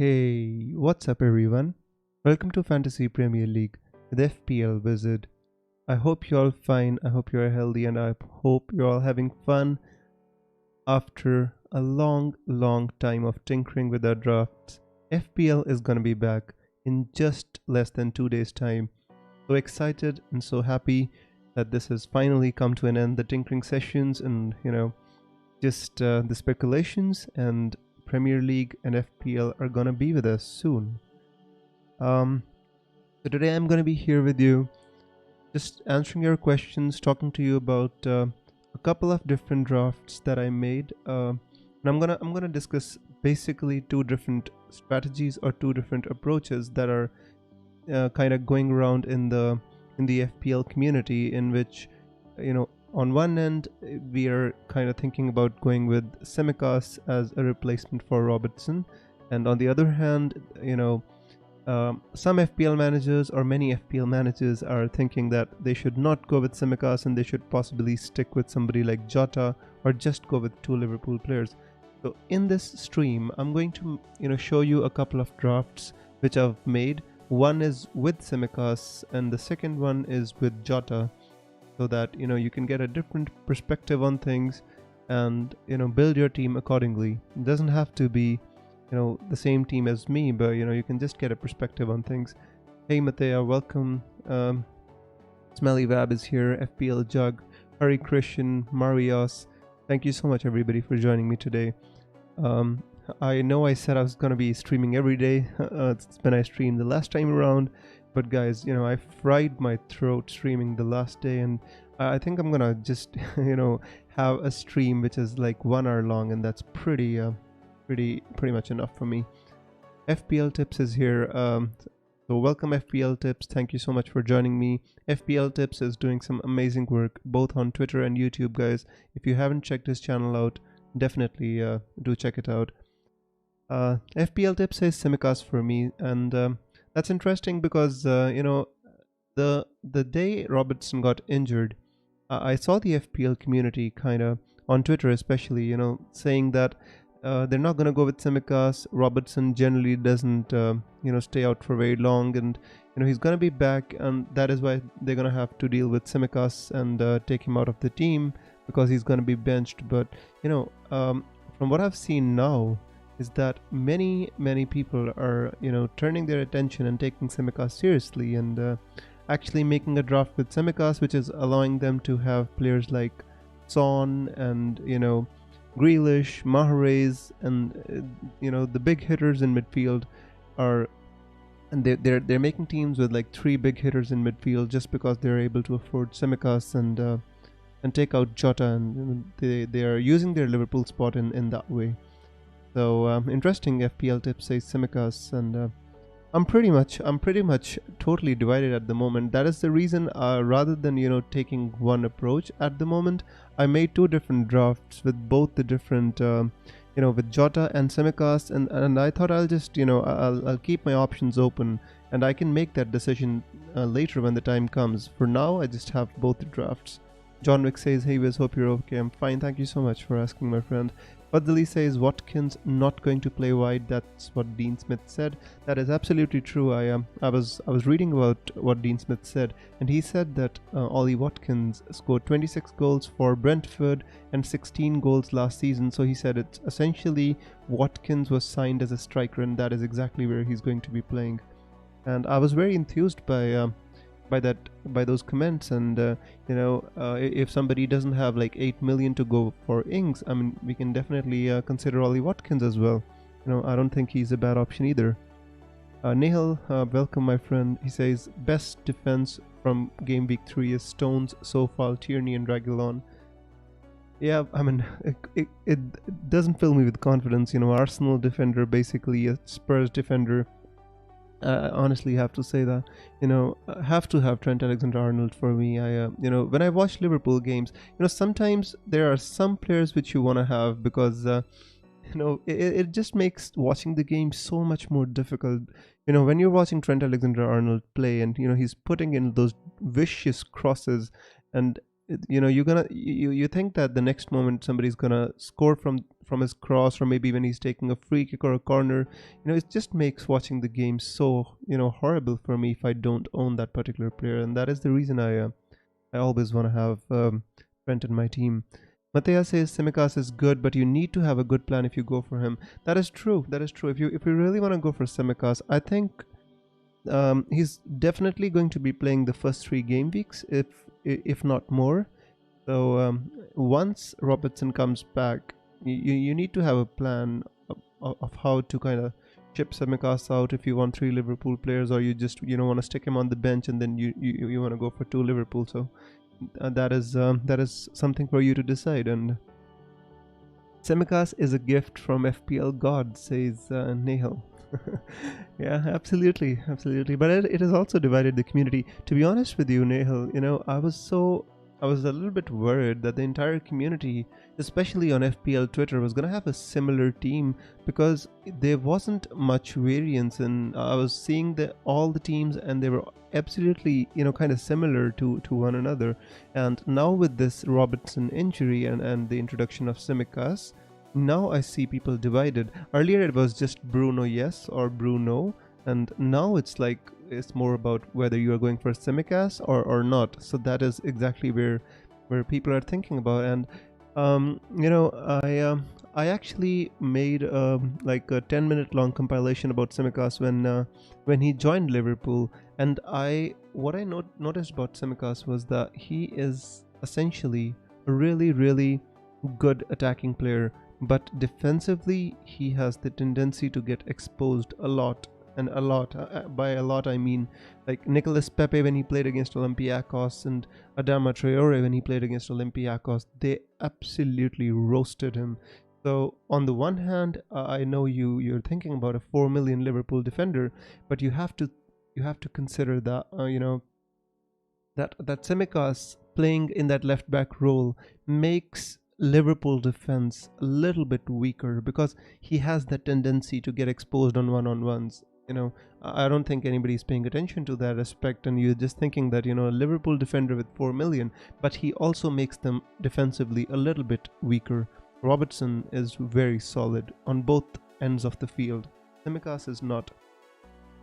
Hey, what's up everyone? Welcome to Fantasy Premier League with FPL Wizard. I hope you're all fine, I hope you're healthy, and I hope you're all having fun after a long time of tinkering with our drafts. FPL is gonna be back in just less than 2 days' time. So excited and so happy that this has finally come to an end. The tinkering sessions and just the speculations and Premier League and FPL are gonna be with us soon. Um, so today I'm gonna be here with you, just answering your questions, talking to you about a couple of different drafts that I made, and I'm gonna discuss basically two different strategies or two different approaches that are kind of going around in the FPL community, in which on one end we are kind of thinking about going with Tsimikas as a replacement for Robertson, and on the other hand, some FPL managers or many FPL managers are thinking that they should not go with Tsimikas and they should possibly stick with somebody like Jota or just go with two Liverpool players. So in this stream I'm going to show you a couple of drafts which I've made. One is with Tsimikas and the second one is with Jota, so that you can get a different perspective on things and build your team accordingly. It doesn't have to be the same team as me, but you can just get a perspective on things. Hey Matea, welcome. Smelly Vab is here, FPL Jug, Hari Christian, Marios. Thank you so much everybody for joining me today. I know I said I was gonna be streaming every day when I streamed the last time around, but guys, I fried my throat streaming the last day, and I think I'm gonna just have a stream which is like 1 hour long, and that's pretty much enough for me. FPL Tips is here, so welcome FPL Tips. Thank you so much for joining me. FPL Tips is doing some amazing work both on Twitter and YouTube, guys. If you haven't checked his channel out, definitely do check it out. FPL Tips says Tsimikas for me, and that's interesting because the day Robertson got injured, I saw the FPL community kind of on Twitter especially saying that they're not going to go with Tsimikas. Robertson generally doesn't stay out for very long, and he's going to be back, and that is why they're going to have to deal with Tsimikas and take him out of the team because he's going to be benched. But from what I've seen now is that many people are turning their attention and taking Tsimikas seriously, and actually making a draft with Tsimikas, which is allowing them to have players like Son and Grealish, Mahrez, and the big hitters in midfield are, and they're making teams with like 3 big hitters in midfield just because they're able to afford Tsimikas and take out Jota, and they are using their Liverpool spot in that way. So interesting. FPL Tips says Tsimikas, and I'm pretty much totally divided at the moment. That is the reason, rather than taking one approach at the moment, I made 2 different drafts with both the different with Jota and Tsimikas, and I thought I'll just I'll keep my options open, and I can make that decision later when the time comes. For now I just have both the drafts. John Wick says, hey Wiz, hope you're okay. I'm fine, thank you so much for asking, my friend. Fadli says Watkins not going to play wide. That's what Dean Smith said. That is absolutely true. I was reading about what Dean Smith said, and he said that Ollie Watkins scored 26 goals for Brentford and 16 goals last season. So he said it's essentially Watkins was signed as a striker, and that is exactly where he's going to be playing. And I was very enthused by those comments, and if somebody doesn't have like 8 million to go for Ings, I mean, we can definitely consider Ollie Watkins as well. I don't think he's a bad option either. Nehal, welcome my friend. He says best defense from game week 3 is Stones, Sofal, Tierney and Draguilon. Yeah, I mean, it doesn't fill me with confidence. Arsenal defender, basically a Spurs defender. I honestly have to say that I have to have Trent Alexander-Arnold for me. I when I watch Liverpool games, sometimes there are some players which you want to have because it just makes watching the game so much more difficult. When you're watching Trent Alexander-Arnold play, and he's putting in those vicious crosses, and you know, you think that the next moment somebody's gonna score from his cross, or maybe when he's taking a free kick or a corner. You know, it just makes watching the game so, you know, horrible for me if I don't own that particular player, and that is the reason I always want to have Trent in my team. Matthias says Simicas is good, but you need to have a good plan if you go for him. That is true. That is true. If you really want to go for Simicas, I think he's definitely going to be playing the first 3 game weeks, if not more. So once Robertson comes back, you need to have a plan of how to kind of ship Simicas out if you want 3 Liverpool players, or you just, you know, want to stick him on the bench and then you want to go for 2 Liverpool. So that is something for you to decide. And Simicas is a gift from FPL God, says Nehal. Yeah, absolutely, absolutely. But it has also divided the community. To be honest with you, Nehal, you know, I was a little bit worried that the entire community, especially on FPL Twitter, was gonna have a similar team, because there wasn't much variance, and I was seeing all the teams, and they were absolutely, you know, kind of similar to one another. And now with this Robertson injury and the introduction of Simicas, now I see people divided. Earlier it was just Bruno yes or Bruno, and now it's like it's more about whether you are going for Simicas or not. So that is exactly where people are thinking about. And you know, I actually made like a 10-minute long compilation about Simicas when he joined Liverpool. And what I noticed about Simicas was that he is essentially a really good attacking player, but defensively he has the tendency to get exposed a lot. And a lot, by a lot I mean like Nicolas Pepe when he played against Olympiacos, and Adama Traore when he played against Olympiacos. They absolutely roasted him. So on the one hand, I know you're thinking about a 4 million Liverpool defender, but you have to consider that you know, that Tsimikas playing in that left back role makes Liverpool defense a little bit weaker, because he has that tendency to get exposed on one-on-ones. You know, I don't think anybody's paying attention to that aspect, and you're just thinking that, you know, a Liverpool defender with 4 million, but he also makes them defensively a little bit weaker. Robertson is very solid on both ends of the field. Tsimikas is not.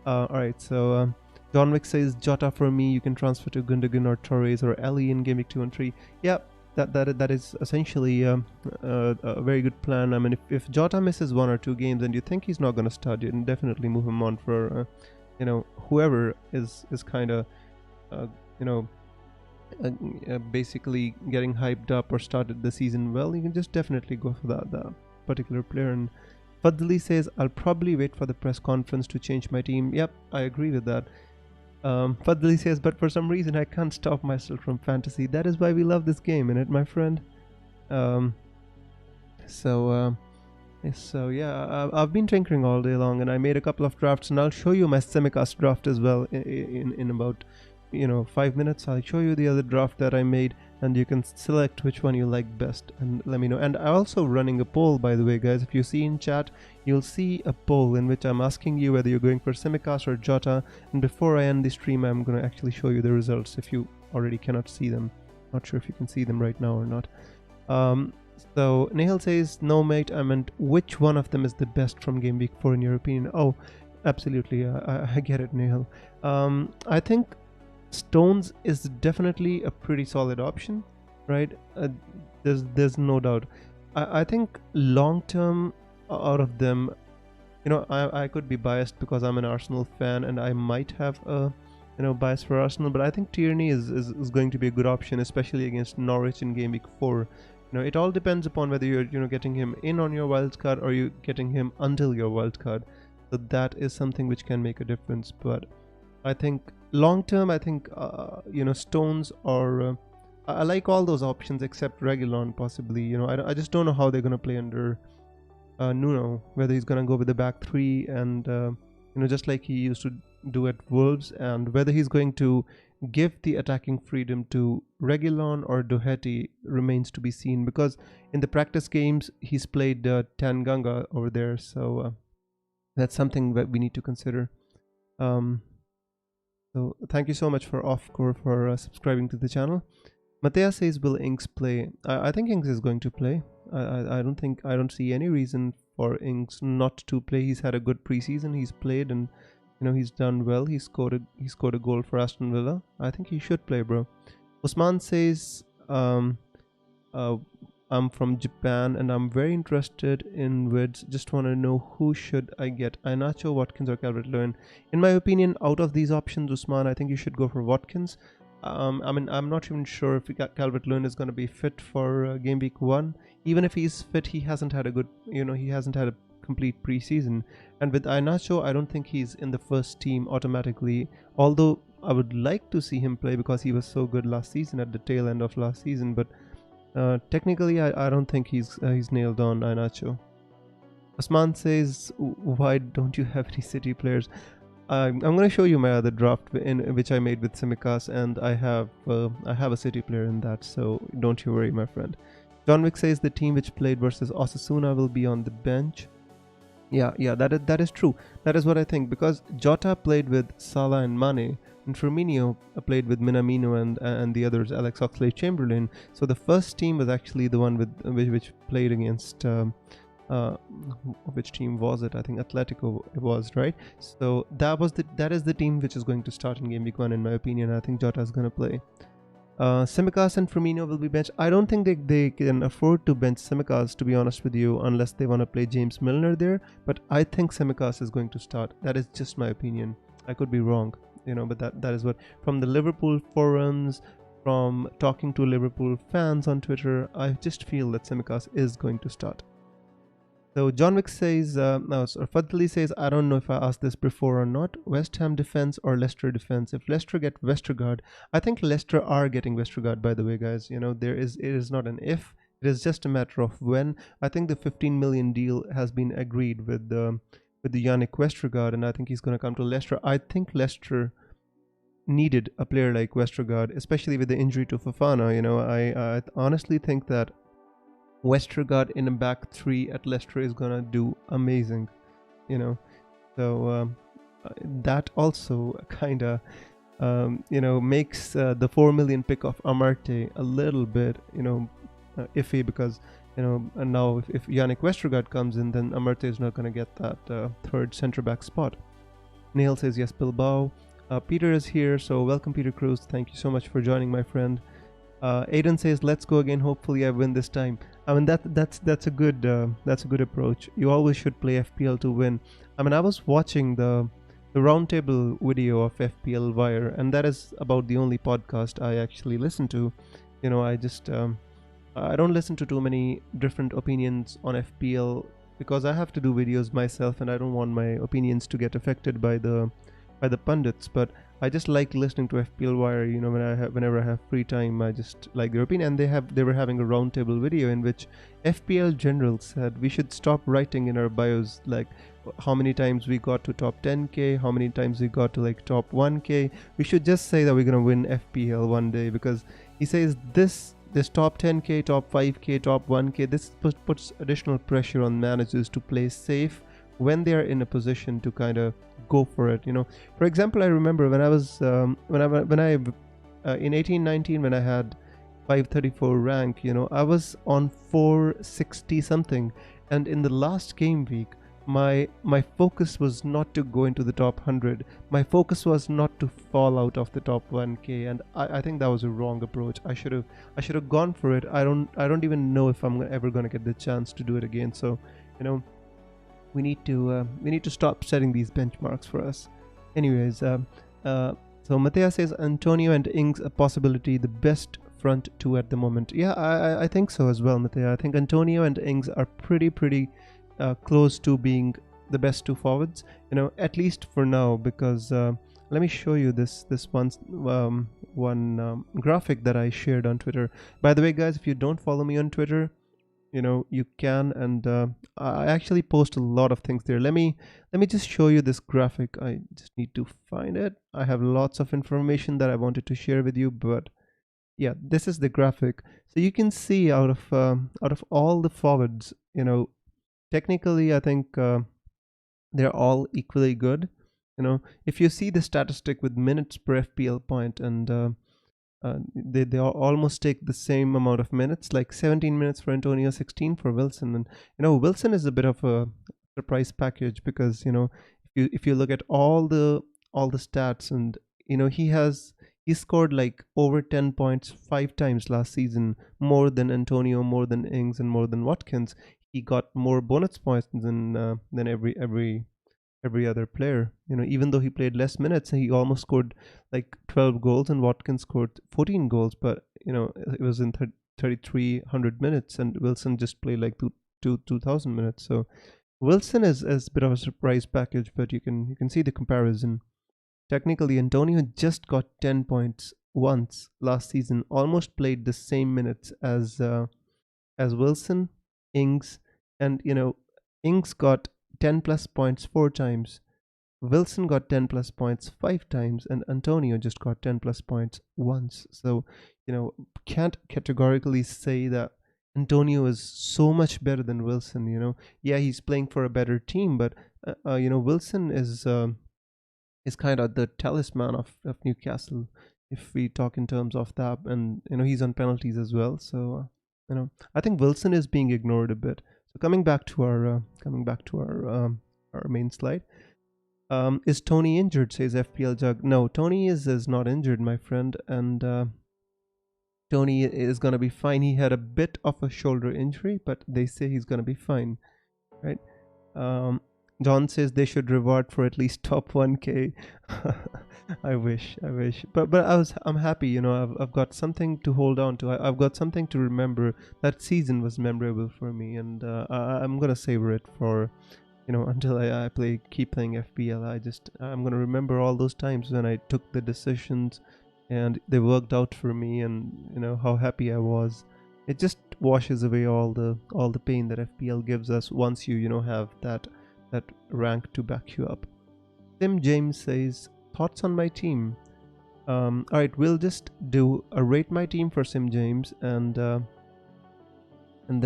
Alright, so John Wick says Jota for me. You can transfer to Gundogan or Torres or Ellie in Game Week 2 and 3. Yeah, that is essentially a very good plan. I mean, if Jota misses 1 or 2 games and you think he's not going to start, you can definitely move him on for you know, whoever is kind of you know, basically getting hyped up or started the season well. You can just definitely go for that particular player. And Fadli says I'll probably wait for the press conference to change my team. Yep, I agree with that. Fadli says, but for some reason I can't stop myself from fantasy. That is why we love this game, innit, my friend? So yeah, I've been tinkering all day long, and I made a couple of drafts, and I'll show you my Simicas draft as well in about, you know, 5 minutes. I'll show you the other draft that I made, and you can select which one you like best and let me know. And I'm also running a poll, by the way, guys. If you see in chat, you'll see a poll in which I'm asking you whether you're going for Simicas or Jota. And before I end the stream, I'm going to actually show you the results if you already cannot see them. Not sure if you can see them right now or not. So Nehal says, no mate, I meant which one of them is the best from Game Week 4 in your opinion? Oh, absolutely, I get it, Nehal. I think Stones is definitely a pretty solid option, right? There's no doubt. I think long term out of them, you know, I could be biased because I'm an Arsenal fan and I might have a, you know, bias for Arsenal, but I think Tierney is going to be a good option, especially against Norwich in Game Week 4. You know, it all depends upon whether you're, you know, getting him in on your wild card or you getting him until your wild card. So that is something which can make a difference. But I think long term, I think you know, Stones or I like all those options except Reguilon possibly. You know, I just don't know how they're gonna play under Nuno, whether he's gonna go with the back 3 and you know, just like he used to do at Wolves, and whether he's going to give the attacking freedom to Reguilon or Doherty remains to be seen, because in the practice games he's played Tanganga over there, so that's something that we need to consider. So thank you so much for Offcore for subscribing to the channel. Matthias says, will Inks play? I think Inks is going to play. I don't see any reason for Inks not to play. He's had a good preseason. He's played and he's done well. He scored a goal for Aston Villa. I think he should play, bro. Usman says, uh, I'm from Japan and I'm very interested in Wids. Just want to know who should I get, Iheanacho, Watkins, or Calvert-Lewin. In my opinion, out of these options, Usman, I think you should go for Watkins. I mean, I'm not even sure if Calvert-Lewin is going to be fit for game week 1. Even if he's fit, he hasn't had a good, he hasn't had a complete preseason. And with Iheanacho, I don't think he's in the first team automatically. Although I would like to see him play because he was so good last season at the tail end of last season. But technically, I don't think he's nailed on Iheanacho. Osman says, why don't you have any City players? I'm going to show you my other draft in which I made with Simicas, and I have a City player in that, so don't you worry, my friend. John Wick says the team which played versus Osasuna will be on the bench. Yeah, that is true. That is what I think, because Jota played with Salah and Mane, and Firmino played with Minamino and the others, Alex Oxlade-Chamberlain. So the first team was actually the one which played against. Which team was it? I think Atletico it was, right? So that is the team which is going to start in game week 1, in my opinion. I think Jota is going to play. Simicas and Firmino will be benched. I don't think they can afford to bench Simicas, to be honest with you, unless they want to play James Milner there. But I think Simicas is going to start. That is just my opinion. I could be wrong, but that is what, from the Liverpool forums, from talking to Liverpool fans on Twitter, I just feel that Simicas is going to start. So John Wick says, Fadli says, I don't know if I asked this before or not, West Ham defense or Leicester defense. If Leicester get Westergaard, I think Leicester are getting Westergaard, by the way, guys. It is not an if, it is just a matter of when. I think the 15 million deal has been agreed with the Yannick Westergaard, and I think he's going to come to Leicester. I think Leicester needed a player like Westergaard, especially with the injury to Fofana. I honestly think that Westergaard in a back 3 at Leicester is gonna do amazing, so that also kind of makes the 4 million pick of Amarte a little bit iffy, because and now if Yannick Westergaard comes in, then Amarte is not gonna get that third centre back spot. Neil says yes, Bilbao. Peter is here, so welcome, Peter Cruz. Thank you so much for joining, my friend. Aiden says, "Let's go again. Hopefully, I win this time." I mean, that's a good approach. You always should play FPL to win. I mean, I was watching the roundtable video of FPL Wire, and that is about the only podcast I actually listen to. I don't listen to too many different opinions on FPL because I have to do videos myself, and I don't want my opinions to get affected by the pundits. But I just like listening to FPL Wire. Whenever I have free time, I just like their opinion. And they were having a roundtable video in which FPL General said we should stop writing in our bios like how many times we got to top 10k, how many times we got to like top 1k. We should just say that we're gonna win FPL one day, because he says this top 10k, top 5k, top 1k, this puts additional pressure on managers to play safe when they are in a position to kind of go for it. For example, I remember when I was in 18-19, when I had 534 rank, I was on 460 something, and in the last game week my focus was not to go into the top 100. My focus was not to fall out of the top 1k, and I think that was a wrong approach. I should have gone for it. I don't even know if I'm ever going to get the chance to do it again. So we need to stop setting these benchmarks for us. Anyways, so Matthias says Antonio and Ings a possibility, the best front two at the moment. Yeah, I think so as well, Matthias. I think Antonio and Ings are pretty close to being the best two forwards, at least for now, because let me show you this one graphic that I shared on Twitter. By the way, guys, if you don't follow me on Twitter, you can, and I actually post a lot of things there. Let me just show you this graphic. I just need to find it. I have lots of information that I wanted to share with you, but yeah, this is the graphic. So you can see out of all the forwards, technically I think they're all equally good. If you see the statistic with minutes per FPL point and They almost take the same amount of minutes, like 17 minutes for Antonio, 16 for Wilson. And Wilson is a bit of a surprise package because if you look at all the stats, and he scored like over 10 points 5 times last season, more than Antonio, more than Ings, and more than Watkins. He got more bonus points than every other player. Even though he played less minutes, he almost scored like 12 goals, and Watkins scored 14 goals. But it was in 3,300 minutes, and Wilson just played like 2,000 minutes. So Wilson is a bit of a surprise package, but you can see the comparison. Technically, Antonio just got 10 points once last season, almost played the same minutes as Wilson, Ings, and Ings got 10 plus points 4 times. Wilson got 10 plus points 5 times, and Antonio just got 10 plus points once. So, can't categorically say that Antonio is so much better than Wilson. Yeah, he's playing for a better team, but Wilson is kind of the talisman of Newcastle, if we talk in terms of that. And he's on penalties as well. So I think Wilson is being ignored a bit. So coming back to our main slide. Is Tony injured? Says FPL Jug. No, Tony is not injured, my friend, and Tony is gonna be fine. He had a bit of a shoulder injury, but they say he's gonna be fine, right? John says they should reward for at least top 1K. I wish. But I'm happy. I've got something to hold on to. I've got something to remember. That season was memorable for me, and I'm gonna savor it for until I keep playing FPL. I'm gonna remember all those times when I took the decisions, and they worked out for me, and how happy I was. It just washes away all the pain that FPL gives us once you have that rank to back you up. Tim James says, thoughts on my team. All right, we'll just do a rate my team for Sim James, and then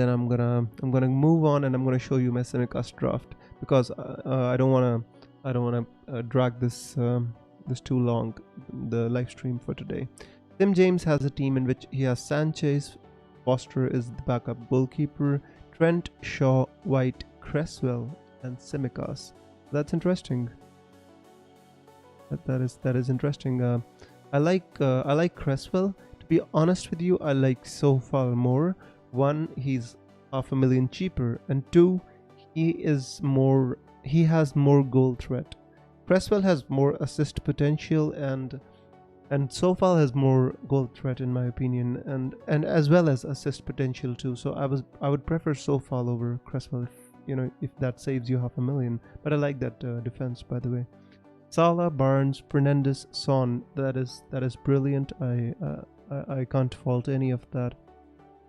I'm gonna move on, and I'm gonna show you my Semicast draft, because I don't wanna drag this too long, the live stream for today. Sim James has a team in which he has Sanchez, Foster is the backup goalkeeper, Trent, Shaw, White, Cresswell, and Semicast. That's interesting. That is interesting. I like Cresswell. To be honest with you, I like Sofal more. One, he's $500,000 cheaper, and two, he has more goal threat. Cresswell has more assist potential, and Sofal has more goal threat in my opinion, and as well as assist potential too. So I would prefer Sofal over Cresswell if that saves you $500,000. But I like that defense, by the way. Salah, Barnes, Fernandes, Son. That is brilliant. I can't fault any of that.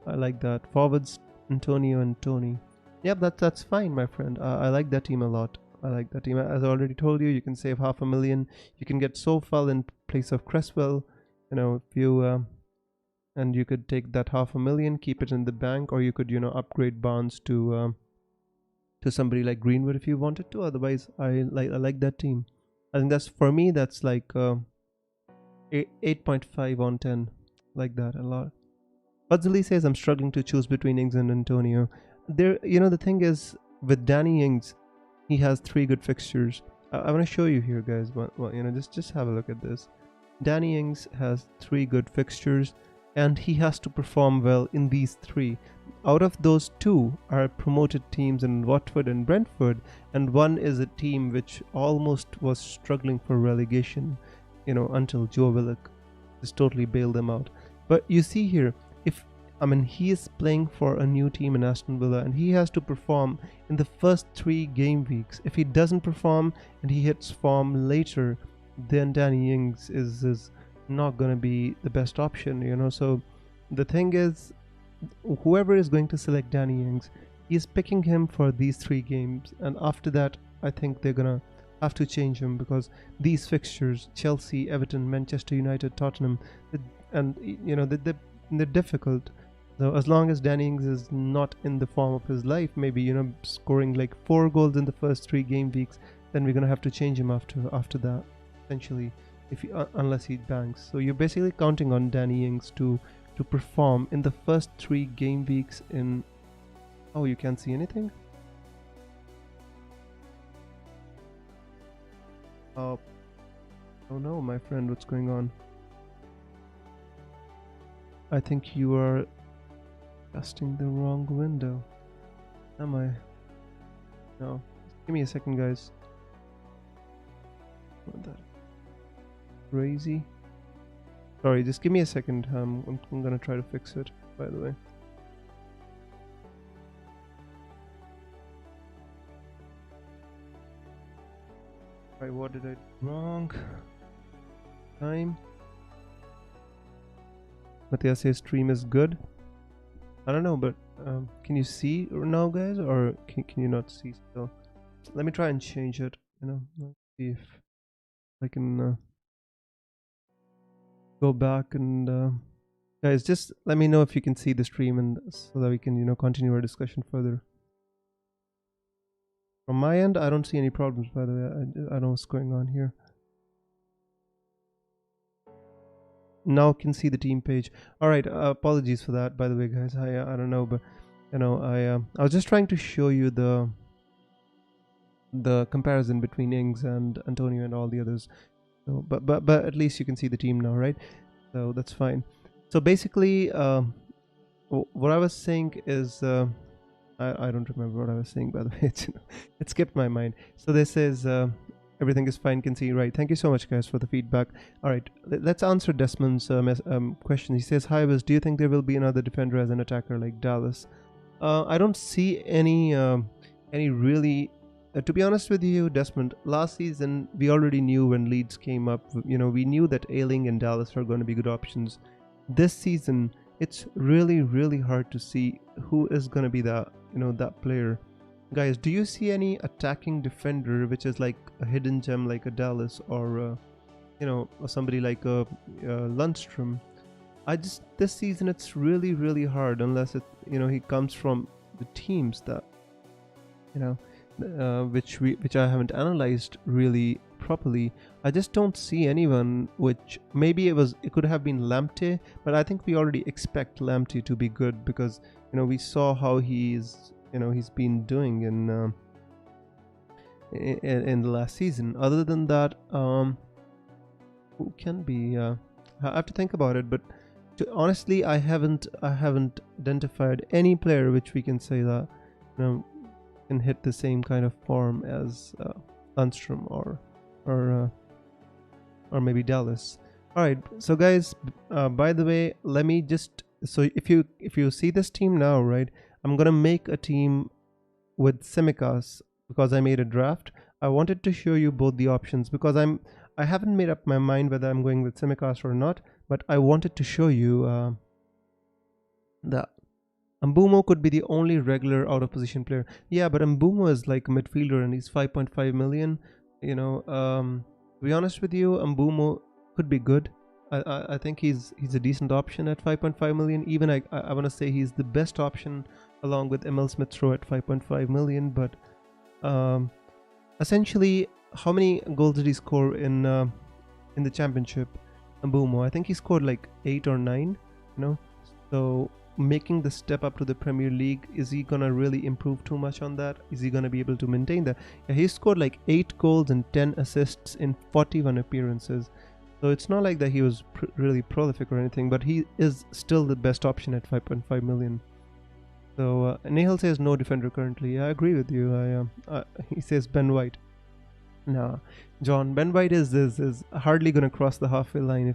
I like that. Forwards, Antonio and Tony. Yep, that's fine, my friend. I like that team a lot. I like that team. As I already told you, you can save $500,000. You can get Sofal in place of Cresswell. If you and you could take that $500,000, keep it in the bank, or you could upgrade Barnes to somebody like Greenwood if you wanted to. Otherwise, I like that team. I think that's like 8.5 on 10, like that a lot. Budzley says I'm struggling to choose between Ings and Antonio. The thing is with Danny Ings, he has 3 good fixtures. I want to show you here, guys. But just have a look at this. Danny Ings has 3 good fixtures, and he has to perform well in these 3. Out of those 2 are promoted teams in Watford and Brentford, and one is a team which almost was struggling for relegation, until Joe Willock just totally bailed them out. But you see here, he is playing for a new team in Aston Villa, and he has to perform in the first 3 game weeks. If he doesn't perform and he hits form later, then Danny Ings is not going to be the best option, So the thing is, whoever is going to select Danny Ings, he's picking him for these 3 games, and after that, I think they're going to have to change him, because these fixtures, Chelsea, Everton, Manchester United, Tottenham, and they're difficult. So as long as Danny Ings is not in the form of his life, maybe scoring like 4 goals in the first 3 game weeks, then we're gonna have to change him after that, essentially. if you, unless he banks. So you're basically counting on Danny Ings to perform in the first 3 game weeks in. Oh, you can't see anything? Oh no, my friend, what's going on? I think you are adjusting the wrong window. Am I? No. Give me a second, guys. What that? Crazy. Sorry, just give me a second. I'm gonna try to fix it, by the way. Right, what did I do wrong? Time. Matthias says stream is good. I don't know, but can you see now, guys, or can you not see still? Let me try and change it. Let's see if I can go back and guys, just let me know if you can see the stream, and so that we can continue our discussion further. From my end, I don't see any problems, by the way. I don't know what's going on here. Now can see the team page. All right, apologies for that, by the way, guys. I don't know, but I was just trying to show you the comparison between Ings and Antonio and all the others. So, but at least you can see the team now, right? So that's fine. So basically, what I was saying is, I don't remember what I was saying, by the way. It skipped my mind. So this is everything is fine, can see, right? Thank you so much, guys, for the feedback. All right, let's answer Desmond's question. He says, hi Wiz, do you think there will be another defender as an attacker like Dallas? I don't see any really to be honest with you, Desmond, last season we already knew when Leeds came up, we knew that Ayling and Dallas are going to be good options. This season it's really hard to see who is going to be that player. Guys, do you see any attacking defender which is like a hidden gem like a Dallas or or somebody like a Lundstrom? This season it's really hard unless he comes from the teams that which I haven't analyzed really properly. I just don't see anyone, which maybe it could have been Lamptey, but I think we already expect Lamptey to be good because we saw how he's been doing in the last season. Other than that, who can be? I have to think about it, but honestly, I haven't identified any player which we can say that can hit the same kind of form as Lundstrom or maybe Dallas. All right, so guys, by the way, let me just, so if you see this team now, right, I'm gonna make a team with Tsimikas because I made a draft. I wanted to show you both the options because I haven't made up my mind whether I'm going with Tsimikas or not, but I wanted to show you that Mbumo could be the only regular out of position player. Yeah, but Mbumo is like a midfielder and he's 5.5 million. To be honest with you, Mbumo could be good. I think he's a decent option at 5.5 million. Even I want to say he's the best option along with Emil Smith-Rowe at 5.5 million. But essentially, how many goals did he score in the championship? Mbumo, I think he scored like 8 or 9. So making the step up to the Premier League, is he gonna really improve too much on that? Is he gonna be able to maintain that? Yeah, he scored like 8 goals and 10 assists in 41 appearances. So it's not like that he was really prolific or anything, but he is still the best option at 5.5 million. So Nahal says no defender currently. I agree with you. He says Ben White. Nah, John, Ben White is hardly gonna cross the halfway line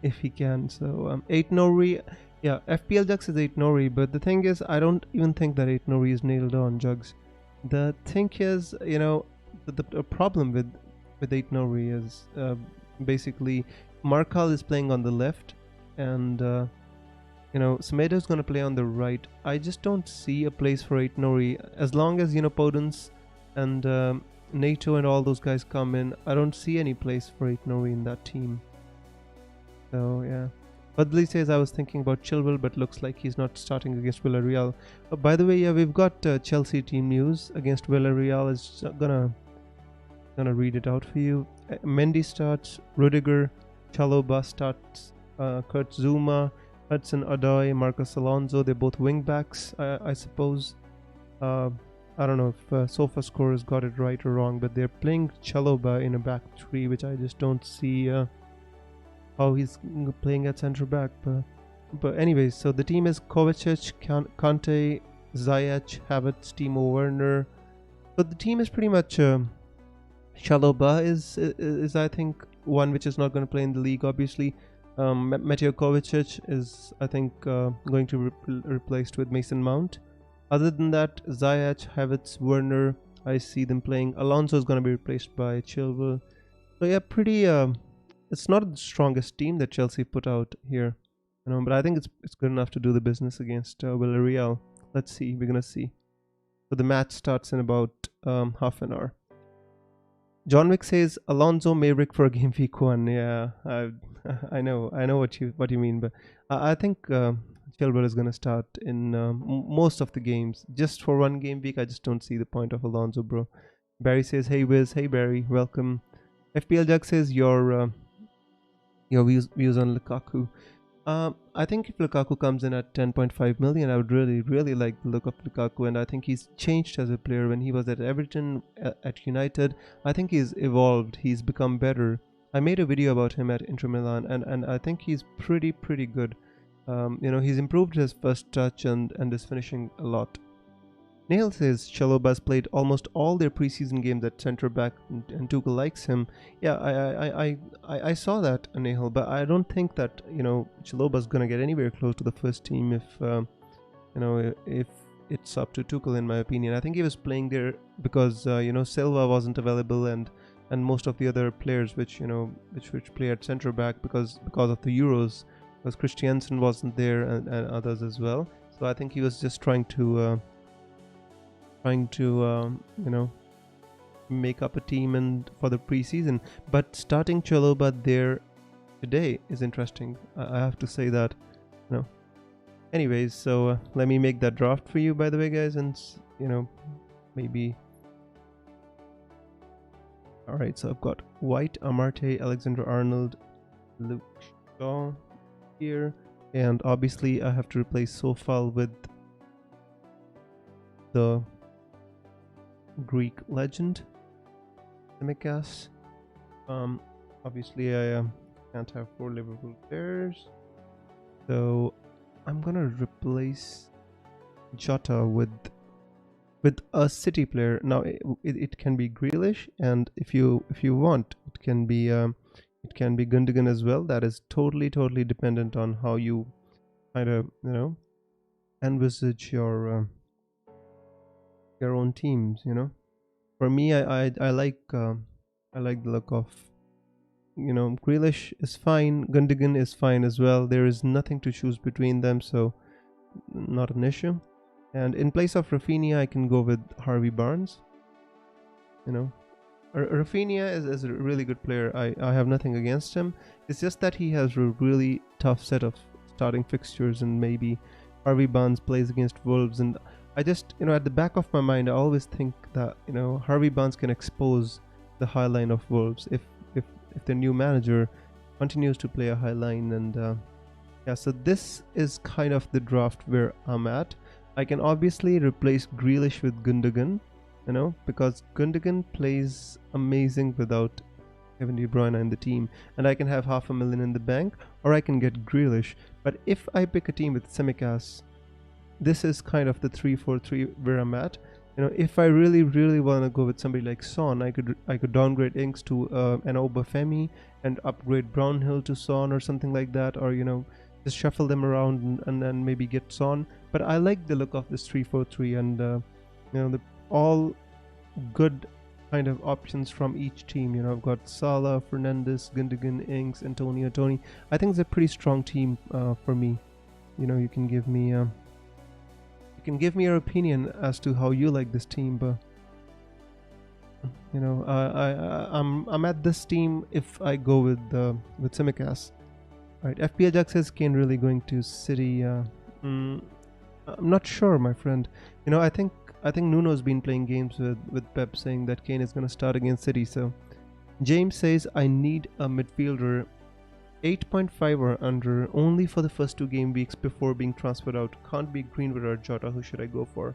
if he can. So 8 Nori. Yeah, FPL Jugs is 8 Nori, but the thing is, I don't even think that 8 Nori is nailed on, Jugs. The thing is, the problem with 8 Nori is basically Markal is playing on the left, and Semedo is going to play on the right. I just don't see a place for 8 Nori. As long as, Podence and NATO and all those guys come in, I don't see any place for 8 Nori in that team. So, yeah. Budley says, I was thinking about Chilwell, but looks like he's not starting against Villarreal. By the way, yeah, we've got Chelsea team news against Villarreal. Is gonna Gonna read it out for you. Mendy starts, Rudiger, Chalobah starts, Kurt Zuma, Hudson Odoi, Marcus Alonso. They're both wing backs, I suppose. I don't know if SofaScore has got it right or wrong, but they're playing Chalobah in a back three, which I just don't see how he's playing at centre back. But anyways, so the team is Kovacic, Kante, Ziyech, Havertz, Timo Werner. So the team is pretty much Chalobah is I think one which is not going to play in the league. Obviously, Mateo Kovacic is I think going to be replaced with Mason Mount. Other than that, Ziyech, Havertz, Werner, I see them playing. Alonso is going to be replaced by Chilwell. So yeah, pretty. It's not the strongest team that Chelsea put out here, but I think it's good enough to do the business against Villarreal. Let's see. We're gonna see. So the match starts in about half an hour. John Wick says Alonso Maverick for game week 1. Yeah, I know what you mean, but I think Chilwell is gonna start in most of the games. Just for one game week, I just don't see the point of Alonso, bro. Barry says, "Hey Wiz, hey Barry, welcome." FPL Jug says your views on Lukaku. I think if Lukaku comes in at 10.5 million, I would really like the look of Lukaku, and I think he's changed as a player. When he was at Everton, at United, I think he's evolved. He's become better. I made a video about him at Inter Milan, and I think he's pretty good. He's improved his first touch and is finishing a lot. Nail says Chalobah's played almost all their preseason games at centre back, and Tuchel likes him. Yeah, I saw that, Nail, but I don't think that Chalobah's gonna get anywhere close to the first team if it's up to Tuchel, in my opinion. I think he was playing there because Silva wasn't available, and most of the other players which play at centre back because of the Euros, because Christiansen wasn't there and others as well. So I think he was just trying to make up a team and for the preseason. But starting Chalobah there today is interesting. I have to say that. Anyways, so let me make that draft for you, by the way, guys, and maybe. All right, so I've got White, Amarte, Alexander-Arnold, Luke Shaw here, and obviously I have to replace Sofal with the Greek legend Tsimikas. Obviously I can't have 4 Liverpool players, so I'm gonna replace Jota with a City player. Now it can be Grealish, and if you want, it can be Gundogan as well. That is totally dependent on how you kind of envisage your own teams. For me, I like the look of Grealish is fine, Gundogan is fine as well. There is nothing to choose between them, so not an issue. And in place of Rafinha, I can go with Harvey Barnes. Rafinha is a really good player. I have nothing against him. It's just that he has a really tough set of starting fixtures, and maybe Harvey Barnes plays against Wolves, and I just at the back of my mind I always think that Harvey Barnes can expose the high line of Wolves if their new manager continues to play a high line. And so this is kind of the draft where I'm at. I can obviously replace Grealish with Gundogan, because Gundogan plays amazing without Kevin De Bruyne in the team, and I can have $500,000 in the bank, or I can get Grealish. But if I pick a team with Tsimikas, this is kind of the 3-4-3 where I'm at. If I really want to go with somebody like Son, I could downgrade Inks to an Obafemi and upgrade Brownhill to Son or something like that, or just shuffle them around and then maybe get Son. But I like the look of this 3-4-3, and the all good kind of options from each team. I've got Salah, Fernandes, Gundogan, Inks, Antonio, Tony. I think it's a pretty strong team for me. You can give me your opinion as to how you like this team, but I'm at this team if I go with Tsimikas. Right, FPL Jack says Kane really going to City. I'm not sure, my friend. I think I think Nuno's been playing games with Pep saying that Kane is going to start against City. So James says, I need a midfielder 8.5 or under only for the first 2 game weeks before being transferred out. Can't be Greenwood or Jota. Who should I go for?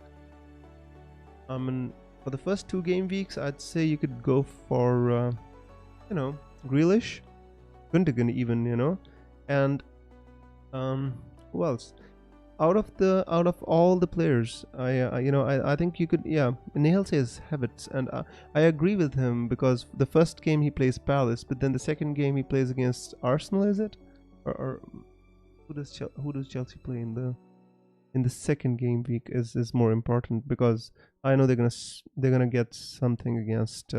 For the first 2 game weeks, I'd say you could go for, Grealish, Gundogan even, and who else? Out of all the players, I think you could, yeah. Nihal says Havertz, and I agree with him, because the first game he plays Palace, but then the second game he plays against Arsenal, is it? Or who does Chelsea play in the second game week is more important, because I know they're gonna get something against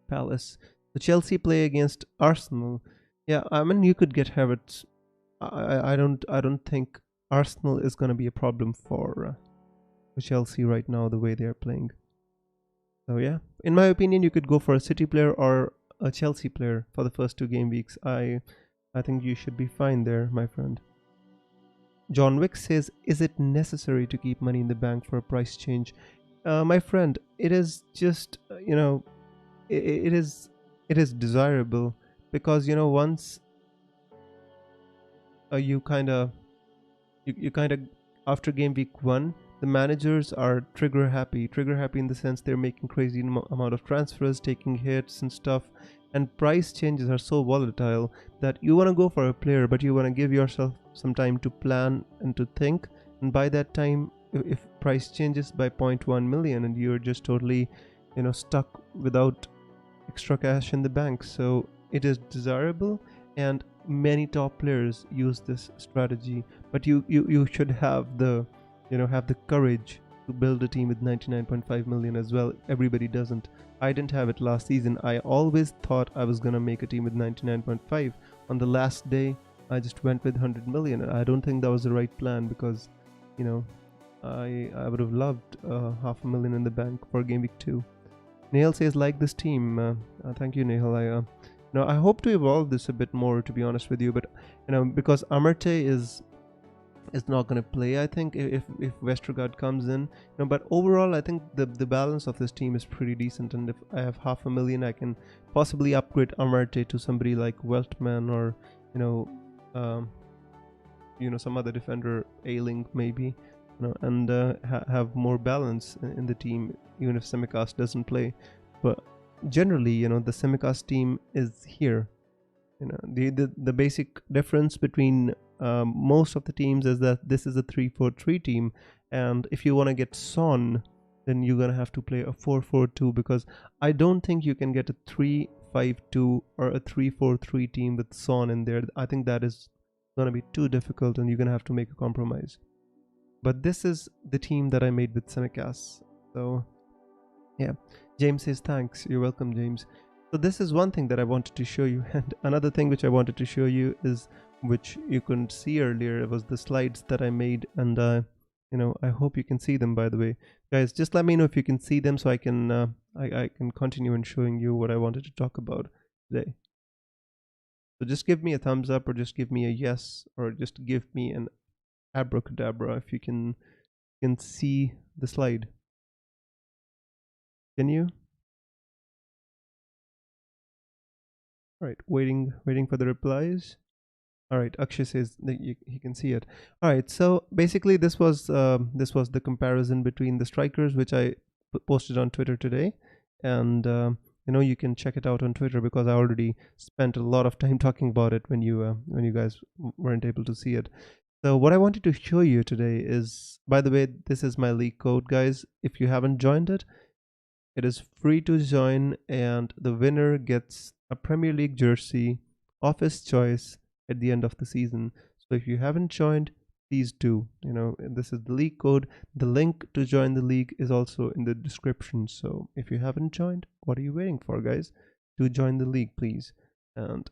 Palace. The Chelsea play against Arsenal. Yeah, I mean you could get Havertz. I don't think Arsenal is gonna be a problem for Chelsea right now, the way they are playing. So yeah, in my opinion, you could go for a City player or a Chelsea player for the first 2 game weeks. I think you should be fine there, my friend. John Wick says, is it necessary to keep money in the bank for a price change? My friend, it is just, it is desirable, because, once you kind of, after game week 1, the managers are trigger happy in the sense they're making crazy amount of transfers, taking hits and stuff, and price changes are so volatile that you want to go for a player, but you want to give yourself some time to plan and to think. And by that time, if price changes by 0.1 million and you're just totally stuck without extra cash in the bank. So it is desirable, and many top players use this strategy, but you should have the have the courage to build a team with 99.5 million as well. Everybody doesn't. I didn't have it last season. I always thought I was gonna make a team with 99.5. On the last day, I just went with 100 million, and I don't think that was the right plan, because I would have loved half a million in the bank for game week 2. Nehal says, like this team. Thank you, Nehal. I hope to evolve this a bit more, to be honest with you, but because Amartey is not going to play, I think, if Vestergaard comes in. But overall, I think the balance of this team is pretty decent, and if I have half a million, I can possibly upgrade Amartey to somebody like Weltman, or some other defender, Ailing maybe, and have more balance in the team, even if Tsimikas doesn't play. But generally, the Tsimikas team is here. The basic difference between most of the teams is that this is a 3-4-3 team, and if you want to get Son, then you're gonna have to play a 4-4-2, because I don't think you can get a 3-5-2 or a 3-4-3 team with Son in there. I think that is gonna be too difficult, and you're gonna have to make a compromise. But this is the team that I made with Tsimikas. So yeah, James says thanks. You're welcome, James. So this is one thing that I wanted to show you, and another thing which I wanted to show you is, which you couldn't see earlier, it was the slides that I made, and I hope you can see them, by the way. Guys, just let me know if you can see them, so I can I can continue in showing you what I wanted to talk about today. So just give me a thumbs up, or just give me a yes, or just give me an abracadabra if you can see the slide. Can you? All right, waiting for the replies. All right, Akshay says that he can see it. All right, so basically this was the comparison between the strikers, which I posted on Twitter today, and you can check it out on Twitter, because I already spent a lot of time talking about it when you guys weren't able to see it. So what I wanted to show you today is, by the way, this is my league code, guys. If you haven't joined it, it is free to join, and the winner gets a Premier League jersey of his choice at the end of the season. So if you haven't joined, please do. This is the league code. The link to join the league is also in the description. So if you haven't joined, what are you waiting for, guys? Do join the league, please. And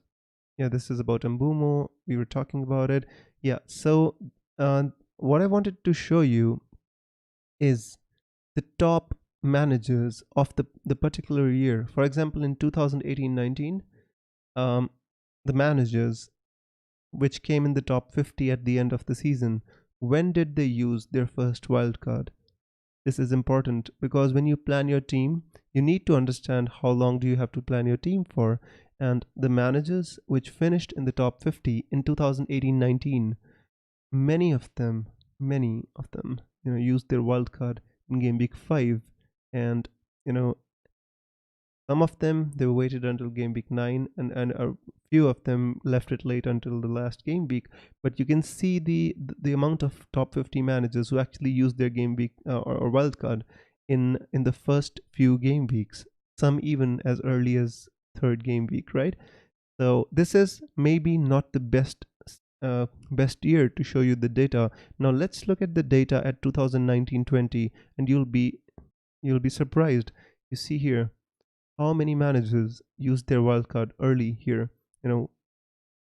yeah, this is about Mbumo. We were talking about it. Yeah, so what I wanted to show you is the top managers of the particular year. For example, in 2018-19, the managers which came in the top 50 at the end of the season, when did they use their first wildcard? This is important because when you plan your team, you need to understand how long do you have to plan your team for. And the managers which finished in the top 50 in 2018-19, many of them, used their wildcard in game week 5. And, you know, some of them they waited until game week 9, and a few of them left it late until the last game week. But you can see the amount of top 50 managers who actually used their game week or wild card in the first few game weeks. Some even as early as third game week, right? So this is maybe not the best year to show you the data. Now let's look at the data at 2019-20, and you'll be surprised. You see here how many managers used their wildcard early here. You know,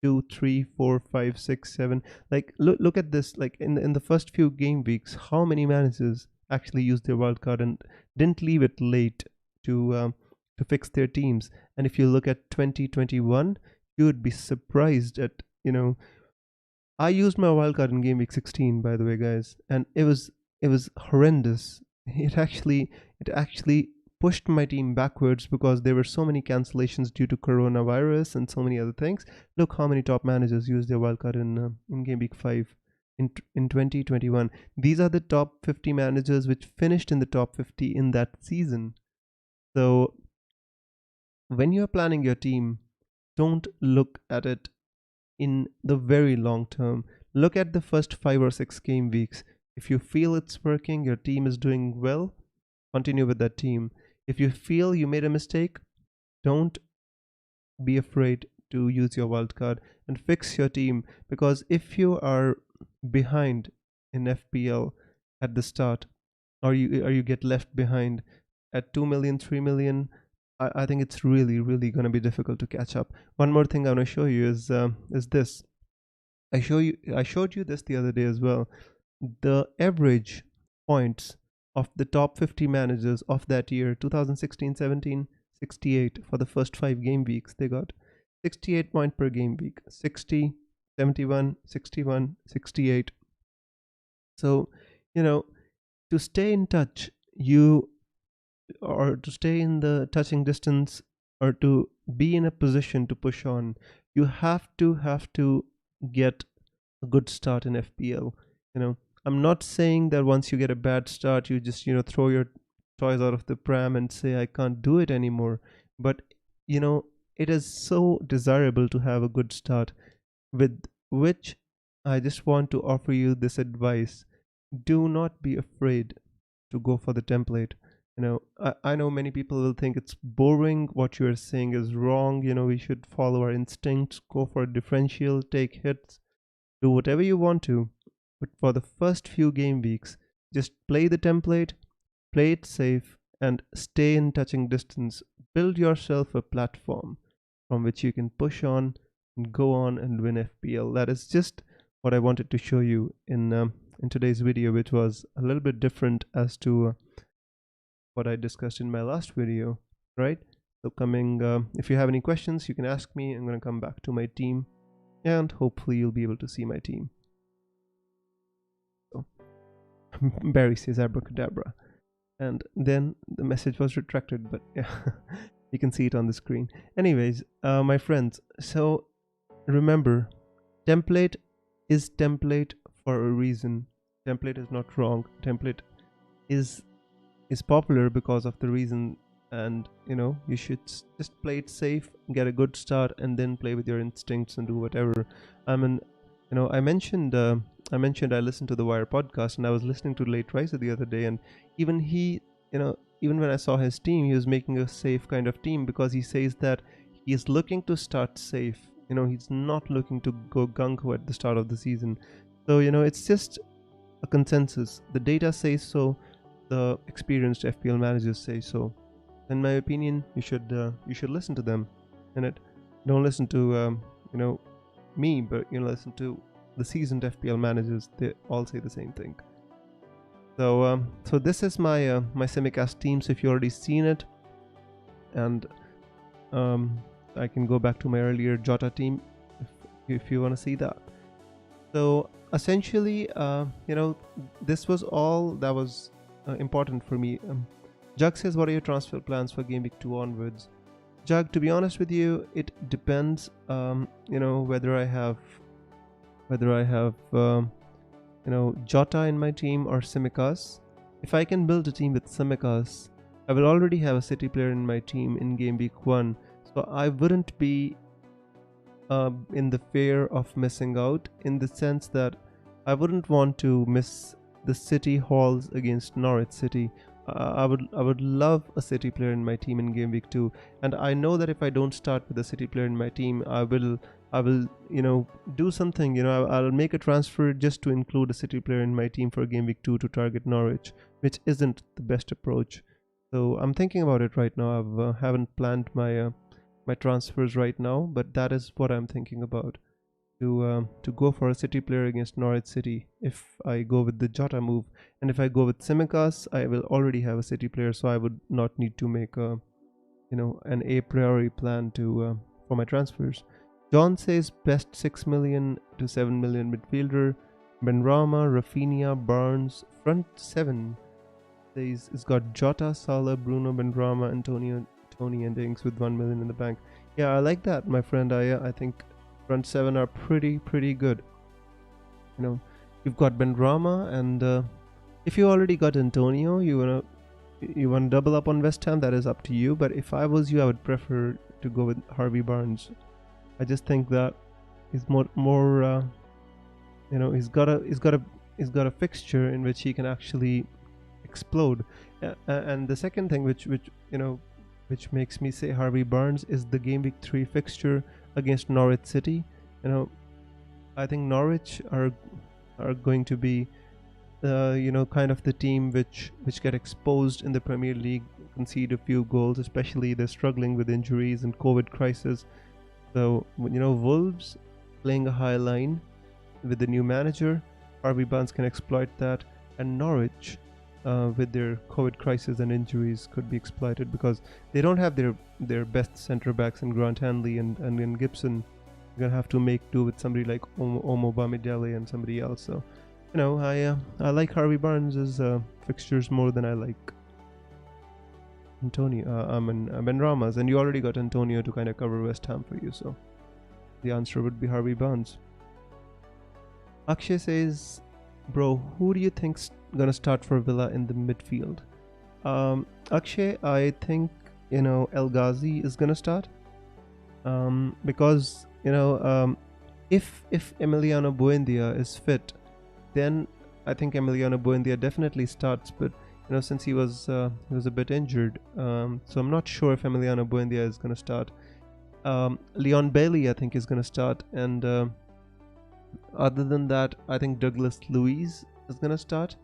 2, 3, 4, 5, 6, 7. Like look at this. Like in the first few game weeks, how many managers actually used their wildcard and didn't leave it late to fix their teams. And if you look at 2021, you would be surprised at I used my wildcard in game week 16, by the way, guys, and it was horrendous. It actually pushed my team backwards because there were so many cancellations due to coronavirus and so many other things. Look how many top managers used their wildcard in game week 5 in 2021. These are the top 50 managers which finished in the top 50 in that season. So when you're planning your team, don't look at it in the very long term. Look at the first 5 or 6 game weeks. If you feel it's working, your team is doing well, continue with that team. If you feel you made a mistake, don't be afraid to use your wildcard and fix your team, because if you are behind in FPL at the start, or you get left behind at 2 million, 3 million, I think it's really going to be difficult to catch up. One more thing I want to show you is this. I showed you this the other day as well. The average points of the top 50 managers of that year, 2016-17, 68 for the first 5 game weeks. They got 68 point per game week, 60, 71, 61, 68. So, to stay in touch, or to stay in the touching distance, or to be in a position to push on, you have to get a good start in FPL. I'm not saying that once you get a bad start, you just throw your toys out of the pram and say I can't do it anymore. But it is so desirable to have a good start, with which I just want to offer you this advice. Do not be afraid to go for the template. I know many people will think it's boring, what you're saying is wrong, we should follow our instincts, go for a differential, take hits, do whatever you want to. But for the first few game weeks, just play the template, play it safe, and stay in touching distance. Build yourself a platform from which you can push on and go on and win FPL. That is just what I wanted to show you in today's video, which was a little bit different as to what I discussed in my last video, right? So if you have any questions, you can ask me. I'm going to come back to my team, and hopefully you'll be able to see my team. So, Barry says abracadabra, and then the message was retracted, but yeah, you can see it on the screen. Anyways, my friends, so remember, template is template for a reason. Template is not wrong. Template is popular because of the reason, and you should just play it safe, get a good start, and then play with your instincts and do whatever. I mentioned I listened to the Wire podcast, and I was listening to Late Riser the other day, and even he, even when I saw his team, he was making a safe kind of team, because he says that he is looking to start safe. He's not looking to go gung-ho at the start of the season. So it's just a consensus. The data says so, the experienced FPL managers say so. In my opinion, you should listen to them, and don't listen to me, but listen to the seasoned FPL managers. They all say the same thing. So this is my my semicast team. So if you already seen it, and I can go back to my earlier Jota team if you want to see that. So essentially, this was all that was important for me. Jug says, what are your transfer plans for game week 2 onwards? Jug, to be honest with you, it depends. Whether I have Jota in my team or Tsimikas. If I can build a team with Tsimikas, I will already have a City player in my team in game week 1, so I wouldn't be in the fear of missing out, in the sense that I wouldn't want to miss the City hauls against Norwich City. I would love a City player in my team in game week 2, and I know that if I don't start with a City player in my team, I will do something. I'll make a transfer just to include a City player in my team for game week 2 to target Norwich, which isn't the best approach. So I'm thinking about it right now. I haven't planned my transfers right now, but that is what I'm thinking about. To go for a City player against Norwich City if I go with the Jota move, and if I go with Tsimikas, I will already have a City player, so I would not need to make an a priori plan for my transfers. John says best 6 million to 7 million midfielder, Benrahma, Rafinha, Barnes, front 7. Says it's got Jota, Salah, Bruno, Benrahma, Antonio, Tony, and Ings with 1 million in the bank. Yeah, I like that, my friend. I think front 7 are pretty good. You've got Benrahma, and if you already got Antonio, you wanna double up on West Ham, that is up to you. But if I was you, I would prefer to go with Harvey Barnes. I just think that he's more he's got a fixture in which he can actually explode. And the second thing which makes me say Harvey Barnes is the game week 3 fixture against Norwich City. I think Norwich are going to be kind of the team which get exposed in the Premier League, concede a few goals, especially they're struggling with injuries and COVID crisis. So Wolves playing a high line with the new manager, Harvey Barnes can exploit that, and Norwich with their COVID crisis and injuries could be exploited because they don't have their best centre backs in Grant Hanley and in Gibson. You're gonna have to make do with somebody like Omo Bamidele and somebody else. So I like Harvey Barnes' fixtures more than I like Antonio. Benrahma's, and you already got Antonio to kind of cover West Ham for you. So the answer would be Harvey Barnes. Akshay says, bro, who do you think's gonna start for Villa in the midfield? Akshay, I think El Ghazi is gonna start, because if Emiliano Buendia is fit, then I think Emiliano Buendia definitely starts. But since he was a bit injured, so I'm not sure if Emiliano Buendia is gonna start. Leon Bailey I think is gonna start, and other than that, I think Douglas Luiz is gonna start.